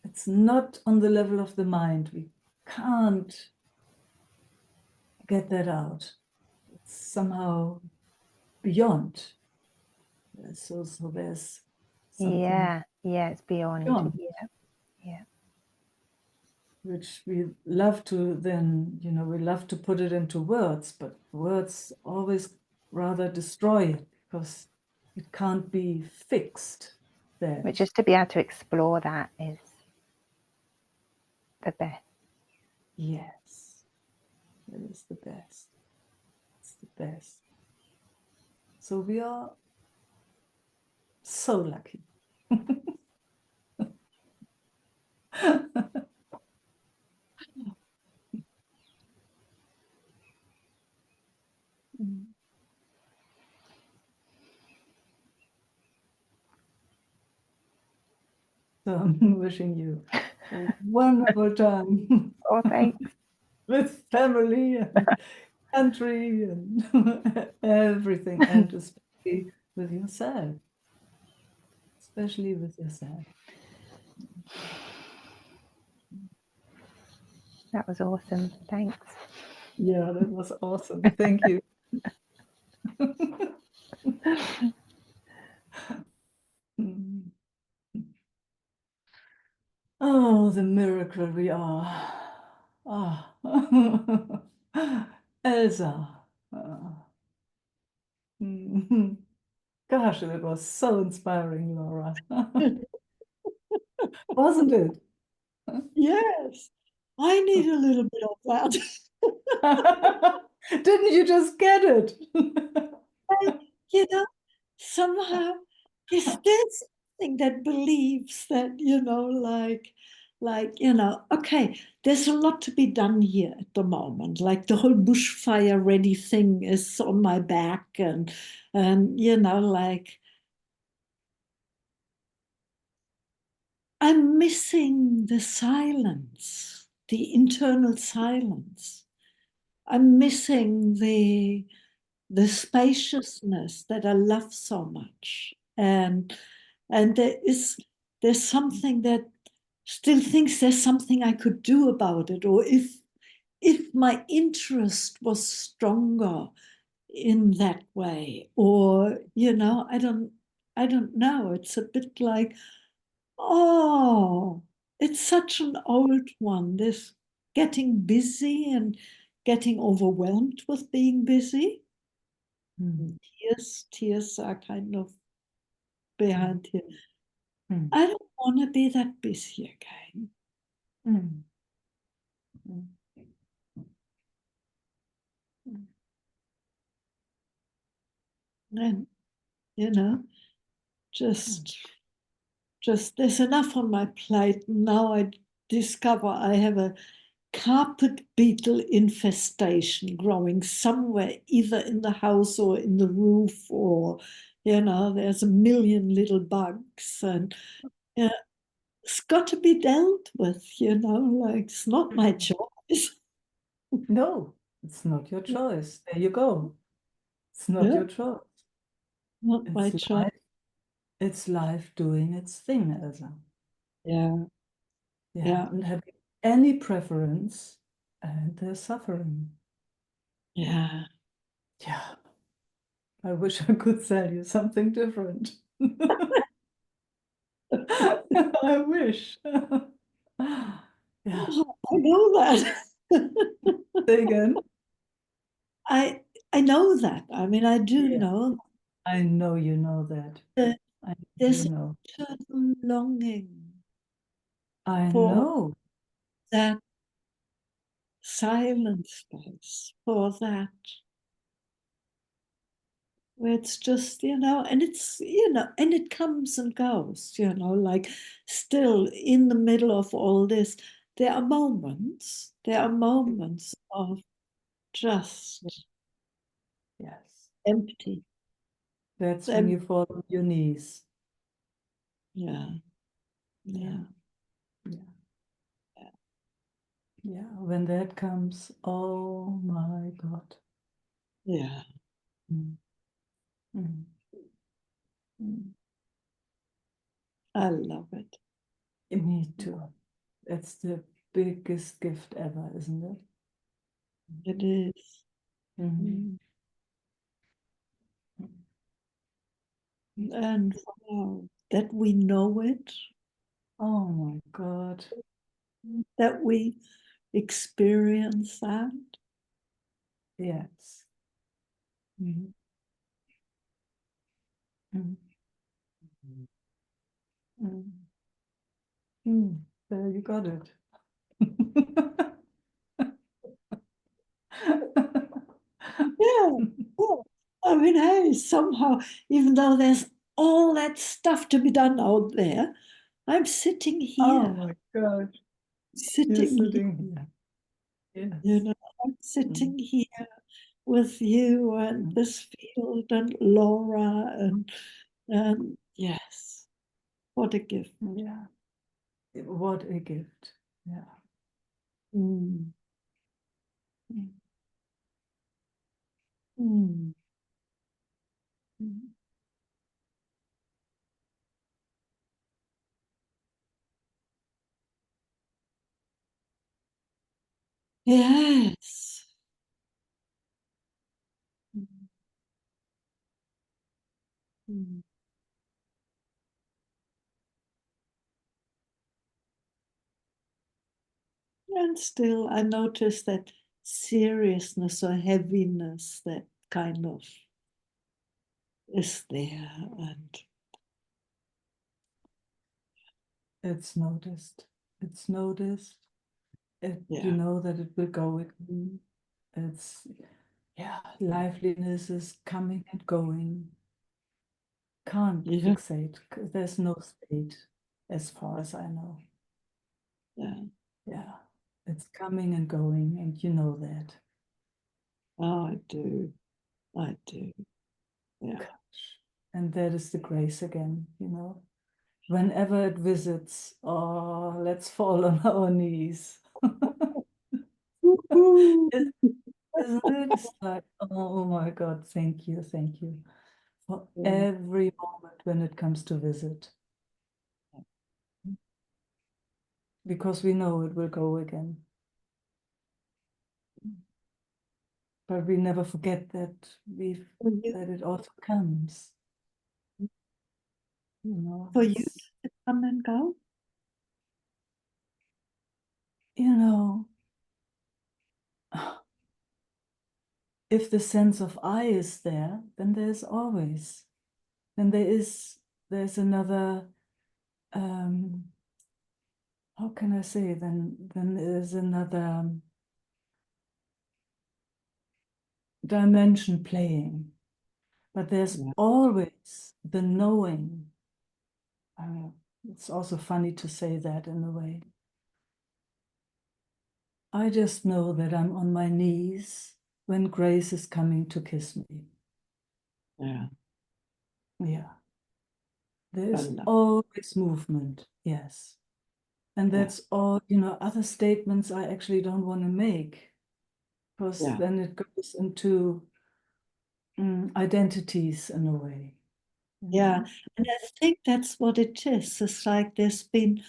It's not on the level of the mind. We can't get that out. It's somehow beyond. So there's something Yeah, it's beyond. beyond, Yeah. which we love to then, you know, we love to put it into words, but words always rather destroy it because it can't be fixed there. But just to be able to explore that is the best. Yes, it is the best. It's the best. So we are so lucky. So I'm wishing you a wonderful time Oh, thanks. with family and country and everything, and especially with yourself. Especially with yourself. That was awesome. Thanks. Yeah, that was awesome. Thank you. Oh, the miracle we are. Ah. Elsa. Gosh, that was so inspiring, Laura. Wasn't it? Yes, I need a little bit of that. Didn't you just get it? You know, somehow there's still something that believes that, okay, there's a lot to be done here at the moment. Like the whole bushfire ready thing is on my back, and I'm missing the silence, the internal silence. I'm missing the spaciousness that I love so much. And there's something that still thinks there's something I could do about it, or if my interest was stronger in that way, or I don't know. It's a bit like, oh, it's such an old one, this getting busy and getting overwhelmed with being busy. Tears are kind of behind here. I don't want to be that busy again. And, just there's enough on my plate. Now I discover I have a carpet beetle infestation growing somewhere, either in the house or in the roof, or, there's a million little bugs, and it's got to be dealt with, like it's not my choice. No, it's not your choice. There you go. It's not Yeah, your choice. not my It's choice. life. It's life doing its thing, Elsa. Yeah. Yeah, and having any preference, and there's suffering. Yeah. Yeah. I wish I could tell you something different. I wish. Yeah. I know that. Say again. I know that. I mean, I do Yeah. know I know you know that. that I there's do an know. eternal longing I for know. that silent space, for that where it's just, and it's, and it comes and goes, like still in the middle of all this, there are moments of just Yes. empty. That's when you fall on your knees. Yeah. Yeah. Yeah. When that comes, oh my God. Yeah. Mm. Mm. Mm. I love it. Me too. That's the biggest gift ever, isn't it? It is. Mhm. And wow, that we know it, Oh my God. that we experience that. Yes. Mhm. Mhm. Mhm. There you got it. Yeah. Yeah. I mean, hey, somehow, even though there's all that stuff to be done out there, I'm sitting Oh here, my God. You're sitting here, sitting here. Yes. I'm sitting here with you and Mm. this field and Laura and yes, what a gift. Yeah. What a gift. Yeah. Mm. Mm. Mm. Mm. Yes. Mm. Mm. And still, I notice that seriousness or heaviness that kind of is there. And It's noticed. It's noticed. You yeah, know that it will go again. It's, yeah, liveliness is coming and going. Can't yeah, fixate. There's no state, as far as I know. yeah. Yeah, it's coming and going, and you know that. Oh, I do. I do. Yeah. Gosh. And that is the grace again, you know. Whenever it visits, oh, let's fall on our knees. Woo-hoo. Isn't it? It's like, oh my God, thank you for Yeah. every moment when it comes to visit. Because we know it will go again. But we never forget that For you, that it also comes. You know, for you to come and go. you know, if the sense of I is there, then there's always, then there's another, how can I say, then there's another dimension playing. But there's Yeah. always the knowing. I mean, it's also funny to say that in a way. I just know that I'm on my knees when Grace is coming to kiss me. Yeah. Yeah. There I is love. always movement, yes. And Yeah. that's all, other statements I actually don't want to make, because Yeah. then it goes into identities in a way. Yeah. And I think that's what it is. It's like there's been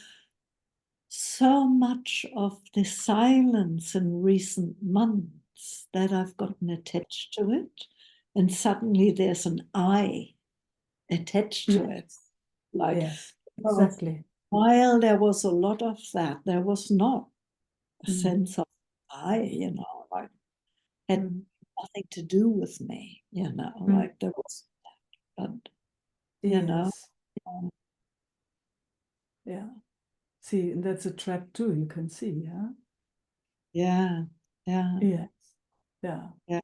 so much of the silence in recent months that I've gotten attached to it. And suddenly there's an I attached to it. Yes, Like, yes, oh, exactly. while there was a lot of that, there was not a Mm, sense of I, like had mm, nothing to do with me, mm. like there was that, but Yes, um, yeah. See, and that's a trap too, you can see, yeah? yeah, yeah, Yes, yeah, yeah,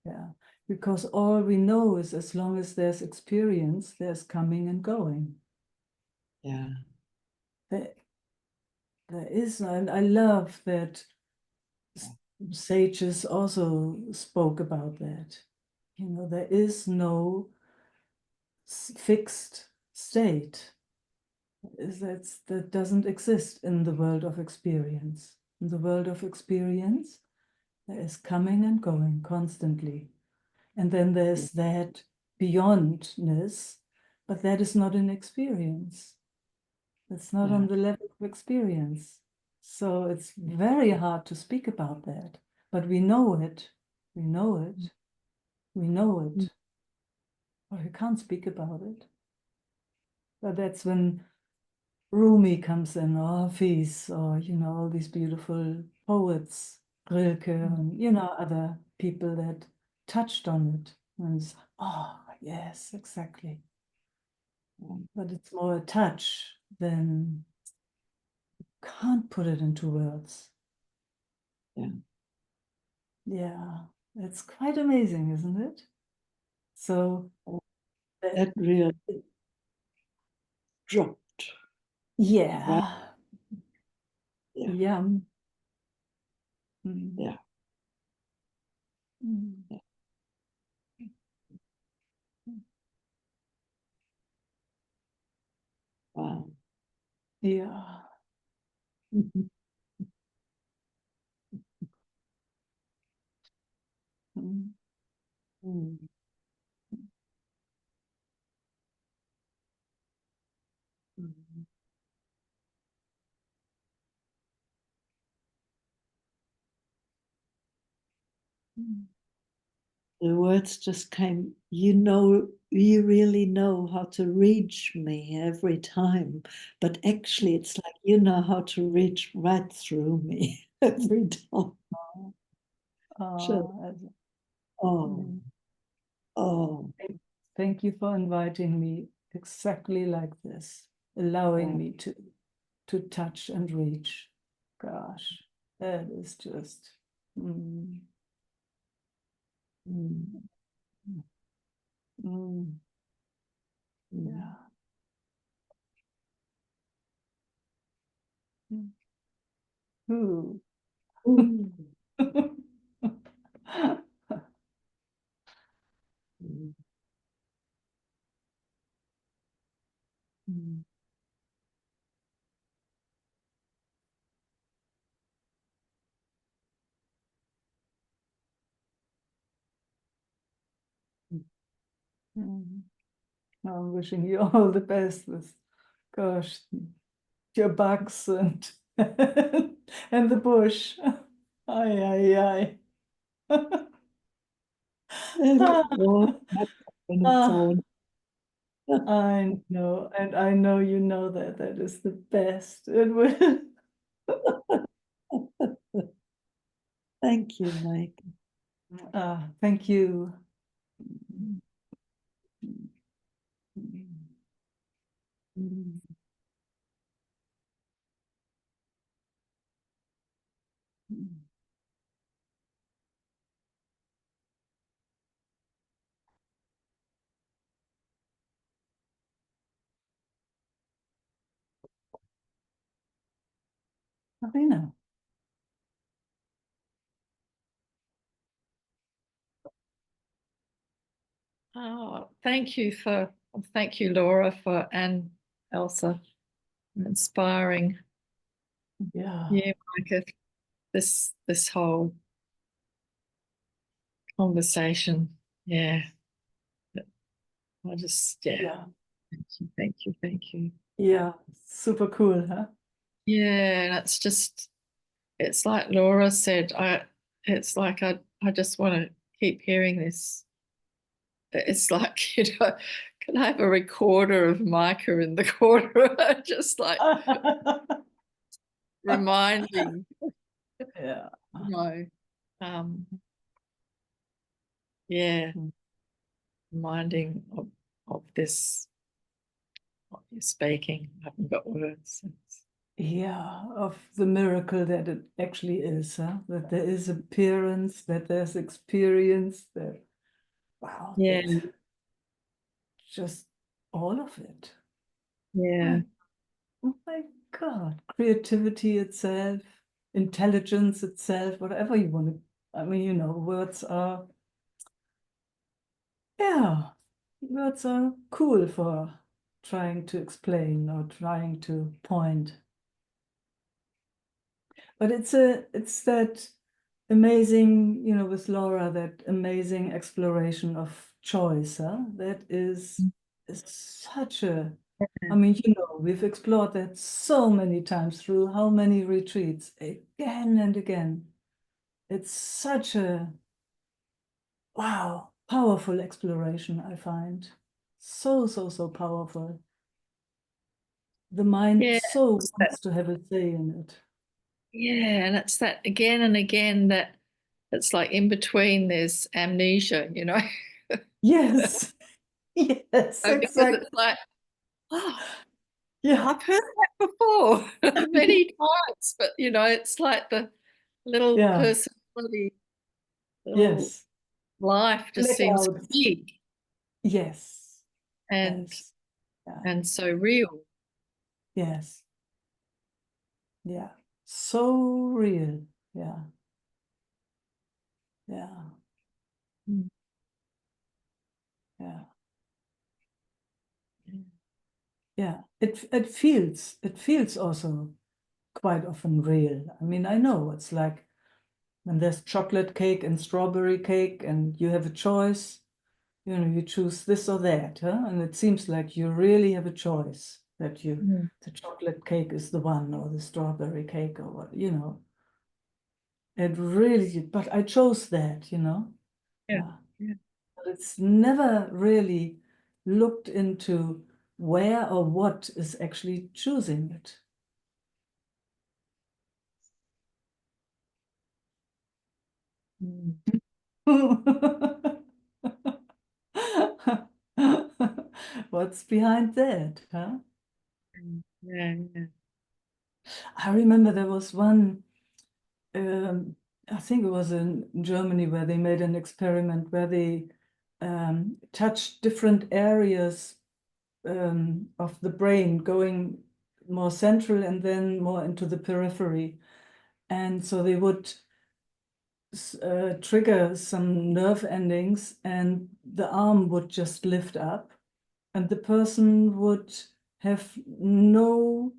yeah. because all we know is as long as there's experience, there's coming and going. Yeah. There is, and I love that sages also spoke about that. You know, there is no fixed state. That doesn't exist in the world of experience. In the world of experience, there is coming and going constantly. And then there's that beyondness, but that is not an experience. It's not on the level of experience. So it's very hard to speak about that. But we know it. We know it. We know it. But we can't speak about it. But that's when Rumi comes in, or Hafiz, or, you know, all these beautiful poets, Rilke, and, you know, other people that touched on it. And it's, oh, yes, exactly. But it's more a touch than, can't put it into words. Yeah. Yeah, it's quite amazing, isn't it? So, That really dropped. yeah. Right. Yeah. Yeah. Mm. Yeah. Mm. Yeah. Wow. Yeah. Mm. Mm. Mm. Mm. The words just came, you know, you really know how to reach me every time. But actually, it's like you know how to reach right through me every time. Just, As- oh, mm. oh, Thank you for inviting me exactly like this, allowing oh, me to touch and reach. Gosh, that is just. Mm. mm, Mm. mm. Yeah. Mm. Ooh. Ooh. Mm, Mm. mm. Mm. I'm wishing you all the best with, gosh, your bugs and and the bush. Ay, ay, ay. Every word had on its Ah, own. I know, and I know you know that that is the best. It will. Thank you, Mike. Thank you. Mm, Marina. Oh, thank you, Laura, and Elsa, inspiring. Yeah. Yeah, Micah, this whole conversation. Yeah, I just Yeah. thank you, thank you. Yeah. Super cool, huh? Yeah, and it's like Laura said. It's like I just want to keep hearing this. It's like, can I have a recorder of Micah in the corner, just like reminding, Yeah. you know, um, yeah, reminding of this, what you're speaking. I haven't got words. Yeah, of the miracle that it actually is, huh? That there is appearance, that there's experience, that wow, Yeah. just all of it. Yeah. Oh my God, creativity itself, intelligence itself, whatever you want to, I mean, you know, words are cool for trying to explain or trying to point. But it's that amazing, you know, with Laura, that amazing exploration of choice, huh? That is such a, I mean, you know, we've explored that so many times through how many retreats, again and again. It's such a, wow, powerful exploration, I find. So, so, so powerful. The mind Yeah. so wants to have a say in it. Yeah. And it's that again and again that it's like in between there's amnesia, you know. Yes, yes, So because exactly. it's like, oh, Yeah, I've heard that before many times, but you know, it's like the little yeah, personality, little yes. life just seems Blackouts. big Yes, and yes, yeah, and so real. yes, yeah. So real. Yeah, yeah, Mm. yeah, Yeah. yeah. It feels also quite often real. I mean, I know it's like when there's chocolate cake and strawberry cake, and you have a choice. You know, you choose this or that, huh? And it seems like you really have a choice that Mm. the chocolate cake is the one or the strawberry cake or what, you know. It really, but I chose that, you know. Yeah. Yeah. Yeah. But it's never really looked into where or what is actually choosing it. Mm. What's behind that, huh? Yeah. Yeah. I remember there was one, I think it was in Germany, where they made an experiment where they touched different areas of the brain, going more central and then more into the periphery. And so they would trigger some nerve endings, and the arm would just lift up, and the person would have no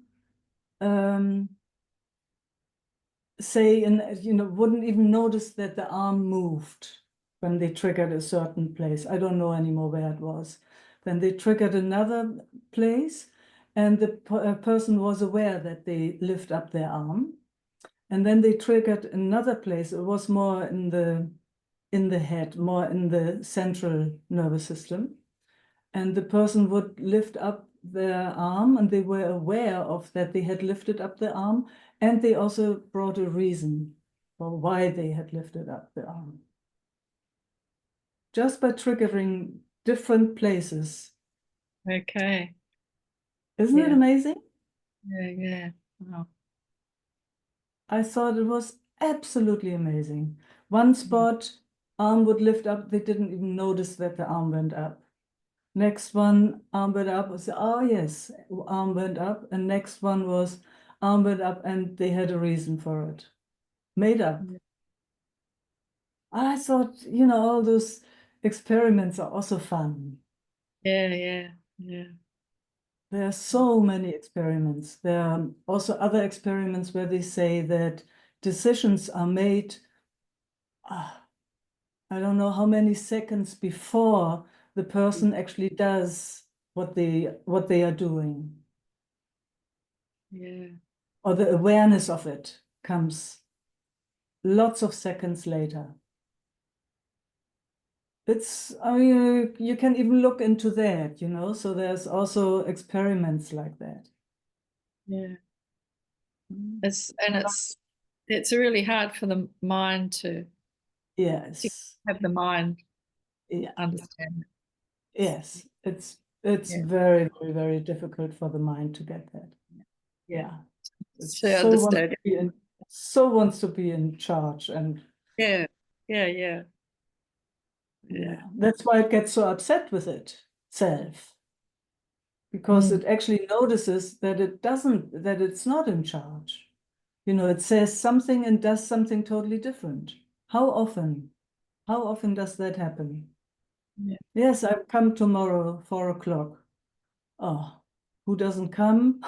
say, and you know, wouldn't even notice that the arm moved when they triggered a certain place. I don't know anymore where it was. Then they triggered another place, and the person was aware that they lift up their arm. And then they triggered another place. It was more in the head, more in the central nervous system. And the person would lift up their arm, and they were aware of that they had lifted up the arm, and they also brought a reason for why they had lifted up the arm. Just by triggering different places. Okay. Isn't it Yeah. amazing? Yeah. Yeah. Wow. I thought it was absolutely amazing. One spot, arm would lift up, they didn't even notice that the arm went up. Next one, arm went up, I said, oh yes, arm went up. And next one was arm went up, and they had a reason for it. Made up. Yeah. I thought, you know, all those experiments are also fun. Yeah. Yeah. Yeah. There are so many experiments. There are also other experiments where they say that decisions are made, I don't know how many seconds before the person actually does what they are doing, Yeah. or the awareness of it comes lots of seconds later. I mean, you can even look into that, you know, so there's also experiments like that. Yeah. Mm. It's really hard for the mind to Yes, have the mind yeah, understand it. yes. It's Yeah. very, very, very difficult for the mind to get that. Yeah. Yeah, it To understand. so wants to be in charge, and Yeah. Yeah. Yeah. Yeah, that's why it gets so upset with itself, because it actually notices that that it's not in charge. It says something and does something totally different. How often? How often does that happen? Yeah. Yes, I come tomorrow, 4 o'clock. Oh, who doesn't come?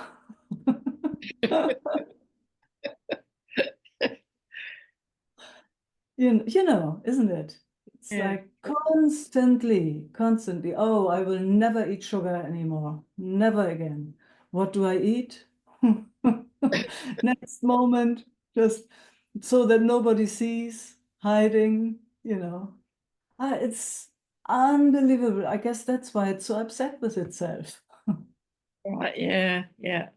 Isn't it? It's Yeah. like constantly. Oh, I will never eat sugar anymore. Never again. What do I eat? Next moment, just so that nobody sees, hiding. It's unbelievable. I guess that's why it's so upset with itself. Right. Yeah. Yeah.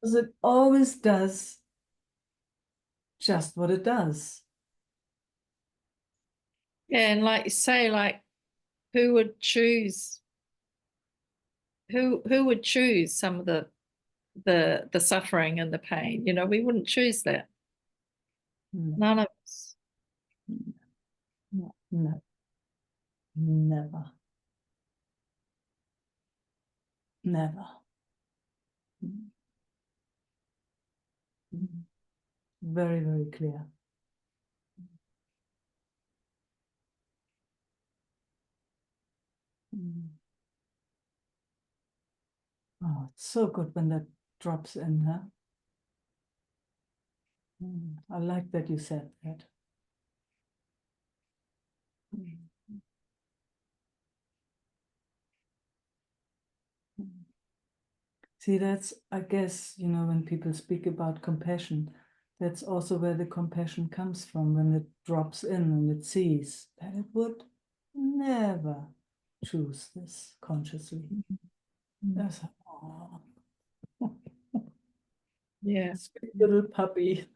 Because it always does just what it does. Yeah. And like you say, like who would choose who would choose some of the suffering and the pain? We wouldn't choose that. No, None of us. no, no, never, never. Very, very clear. Oh, it's so good when that drops in, huh? I like that you said that. See, that's, I guess, when people speak about compassion, that's also where the compassion comes from, when it drops in and it sees that it would never choose this consciously. That's, oh, Yeah. sweet little puppy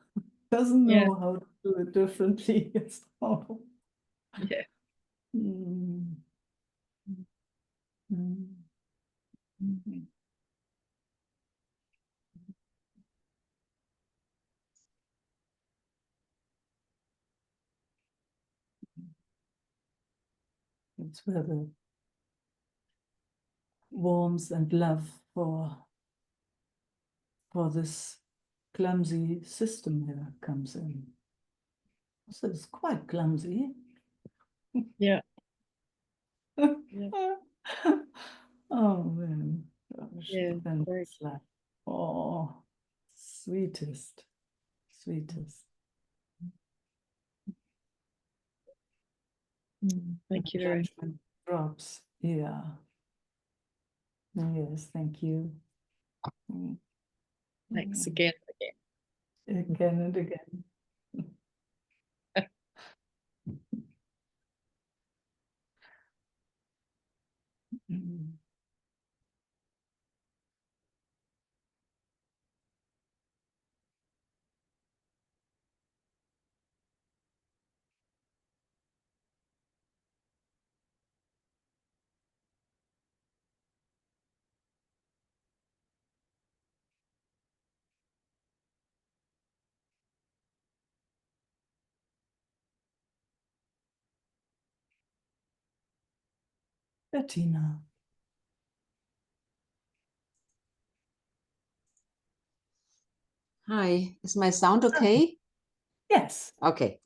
doesn't Yeah. know how to do it differently. It's, oh. Yeah. Mm. Mm. Mm. It's where the warmth and love for this clumsy system here comes in. So it's quite clumsy. Yeah. Yeah. Oh man, gosh. Yeah. Then Very. it's like, oh, sweetest. Thank you very much. Judgment drops. Yeah. Yes, thank you. Mm. Thanks again. Again and again. Mm. Bettina. Hi, is my sound okay? Yes. Okay.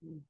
Mm.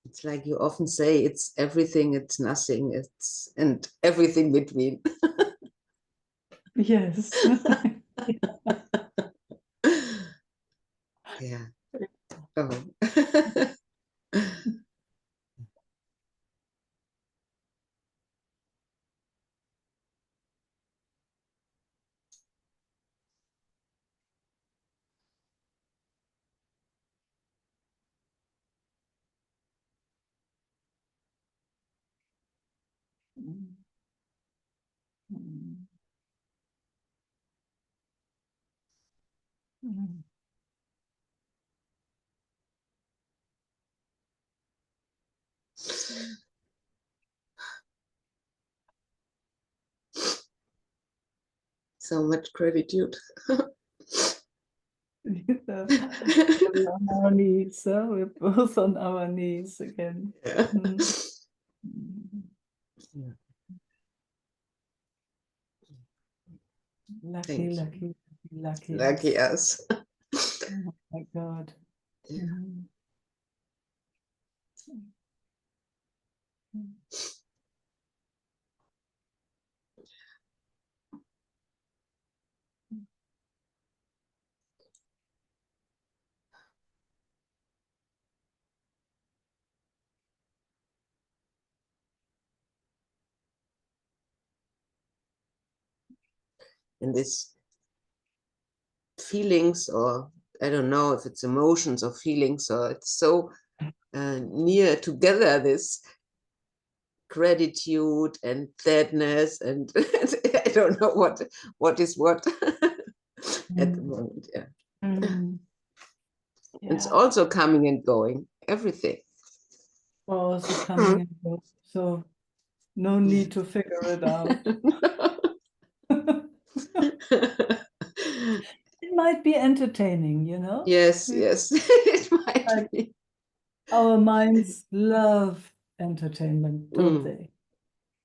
It's like you often say, it's everything, it's nothing, it's and everything between. Yes. Yeah. Oh. Mm. Mm. Mm. So much gratitude. We're on our knees, we're both on our knees again. Yeah. Mm. Mm. Yeah. Lucky, Thank you. lucky, lucky, Lucky us. us. Oh my God. Yeah. Mm. Mm. And this feelings, or I don't know if it's emotions or feelings, or it's so near together, this gratitude and sadness, and I don't know what is what at the moment. Yeah. Mm. It's Yeah. also coming and going, everything. Also coming and going, so no need to figure it out. It might be entertaining, you know? Yes, yes, it might Like, be. our minds love entertainment, don't Mm, they?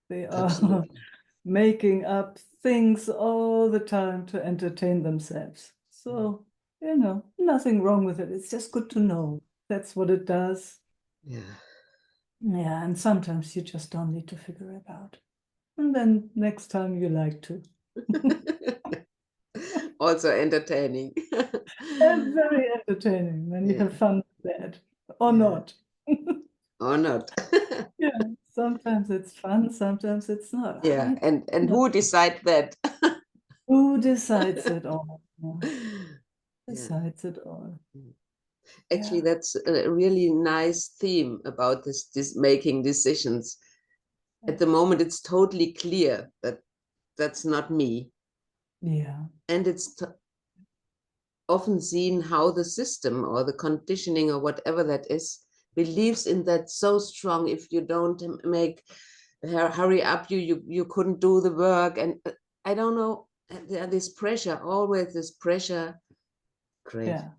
They are absolutely. making up things all the time to entertain themselves. So, you know, nothing wrong with it. It's just good to know that's what it does. Yeah. Yeah, and sometimes you just don't need to figure it out. And then next time you like to. Also entertaining. And very entertaining when you Yeah. have fun with that. Or Yeah. not. Or not. Yeah, Sometimes it's fun, sometimes it's not. Yeah, and Yeah. who decides that? Who decides it all? Yeah. Yeah. Decides it all. Actually, Yeah. that's a really nice theme about this making decisions. At the moment, it's totally clear that that's not me, Yeah. and it's often seen how the system or the conditioning or whatever that is believes in that so strong. If you don't make hurry up, you couldn't do the work, and I don't know. There this pressure, always this pressure. Great. Yeah.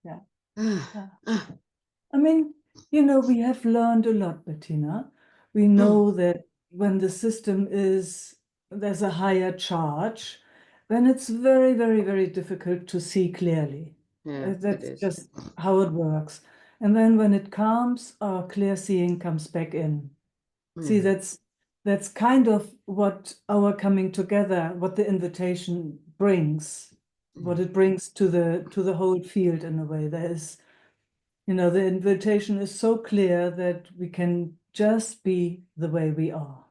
Yeah. Ah, Yeah. ah, I mean, we have learned a lot, Bettina. We know that when the system there's a higher charge, then it's very, very, very difficult to see clearly. yeah, it That's is. just how it works. And then when it calms, our clear seeing comes back in. See, Yeah. that's kind of what our coming together, what the invitation brings, what it brings to the whole field in a way. The invitation is so clear that we can just be the way we are.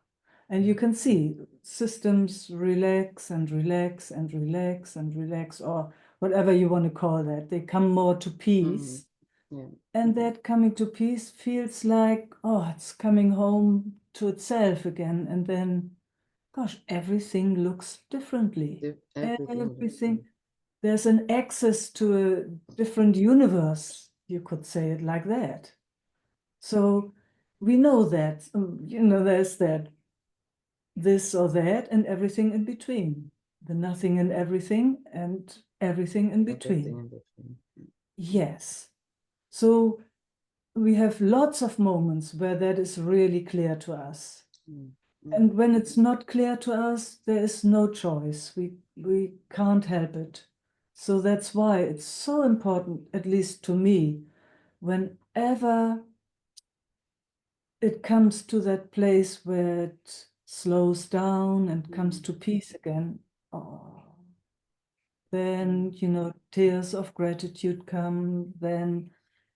And you can see systems relax and relax and relax and relax, or whatever you want to call that. They come more to peace. Yeah. And that coming to peace feels like, oh, it's coming home to itself again. And then, gosh, everything looks differently. Everything. Everything, there's an access to a different universe, you could say it like that. So we know that, there's this or that, and everything in between. The nothing and everything, and everything in between. Everything in between. Yes. So we have lots of moments where that is really clear to us. And when it's not clear to us, there is no choice. We can't help it. So that's why it's so important, at least to me, whenever it comes to that place where it slows down and comes to peace again, then, tears of gratitude come, then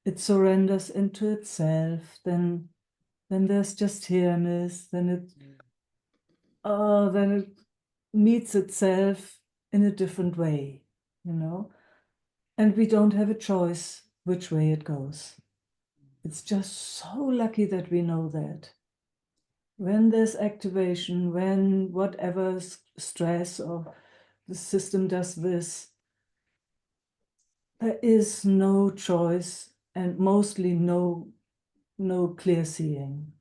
it surrenders into itself, then there's just here-ness, then it meets itself in a different way, and we don't have a choice which way it goes. It's just so lucky that we know that. When there's activation, when whatever stress or the system does this, there is no choice and mostly no clear seeing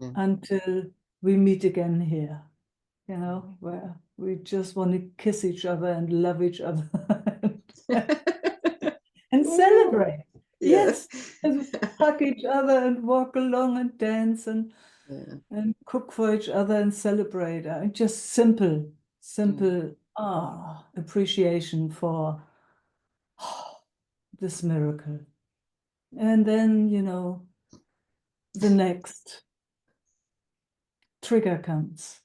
until we meet again here, where we just want to kiss each other and love each other and celebrate. Yes, and hug each other and walk along and dance and cook for each other and celebrate. Just simple appreciation for this miracle. And then, the next trigger comes.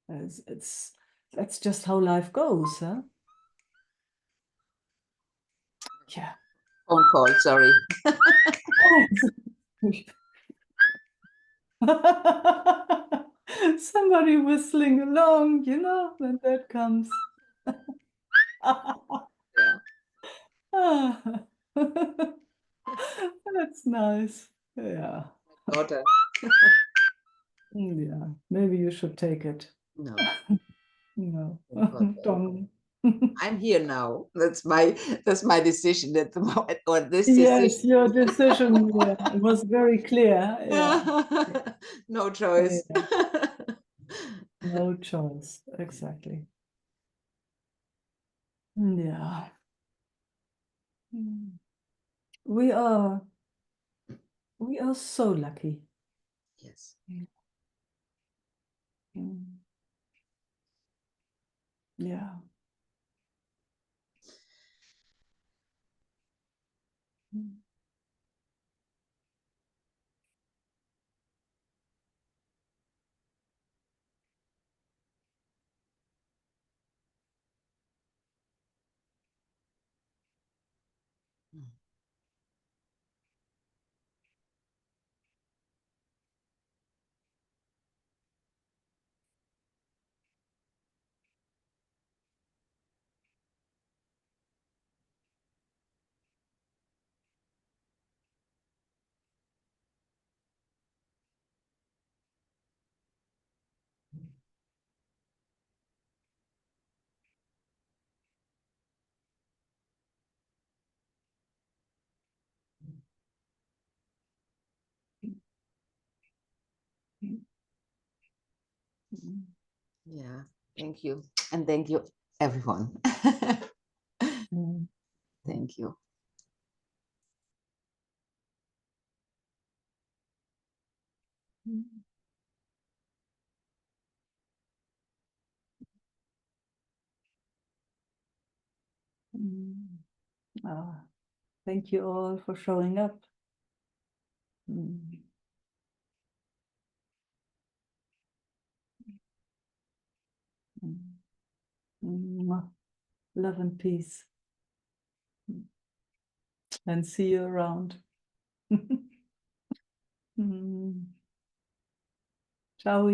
That's just how life goes, huh? Yeah. Phone call, sorry. Somebody whistling along, when that comes. That's nice. Yeah. Daughter. Yeah. Maybe you should take it. No. No. Okay. Don't. I'm here now. That's my decision at the moment, or this Yes, decision. your decision was very clear. Yeah. No choice. Yeah. No choice. Exactly. Yeah. We are so lucky. Yes. Yeah. Yeah, thank you. And thank you, everyone. Mm. Thank you. Mm. Mm. Ah, thank you all for showing up. Mm. Mm. Mwah. Love and peace. And see you around. Mm. Ciao.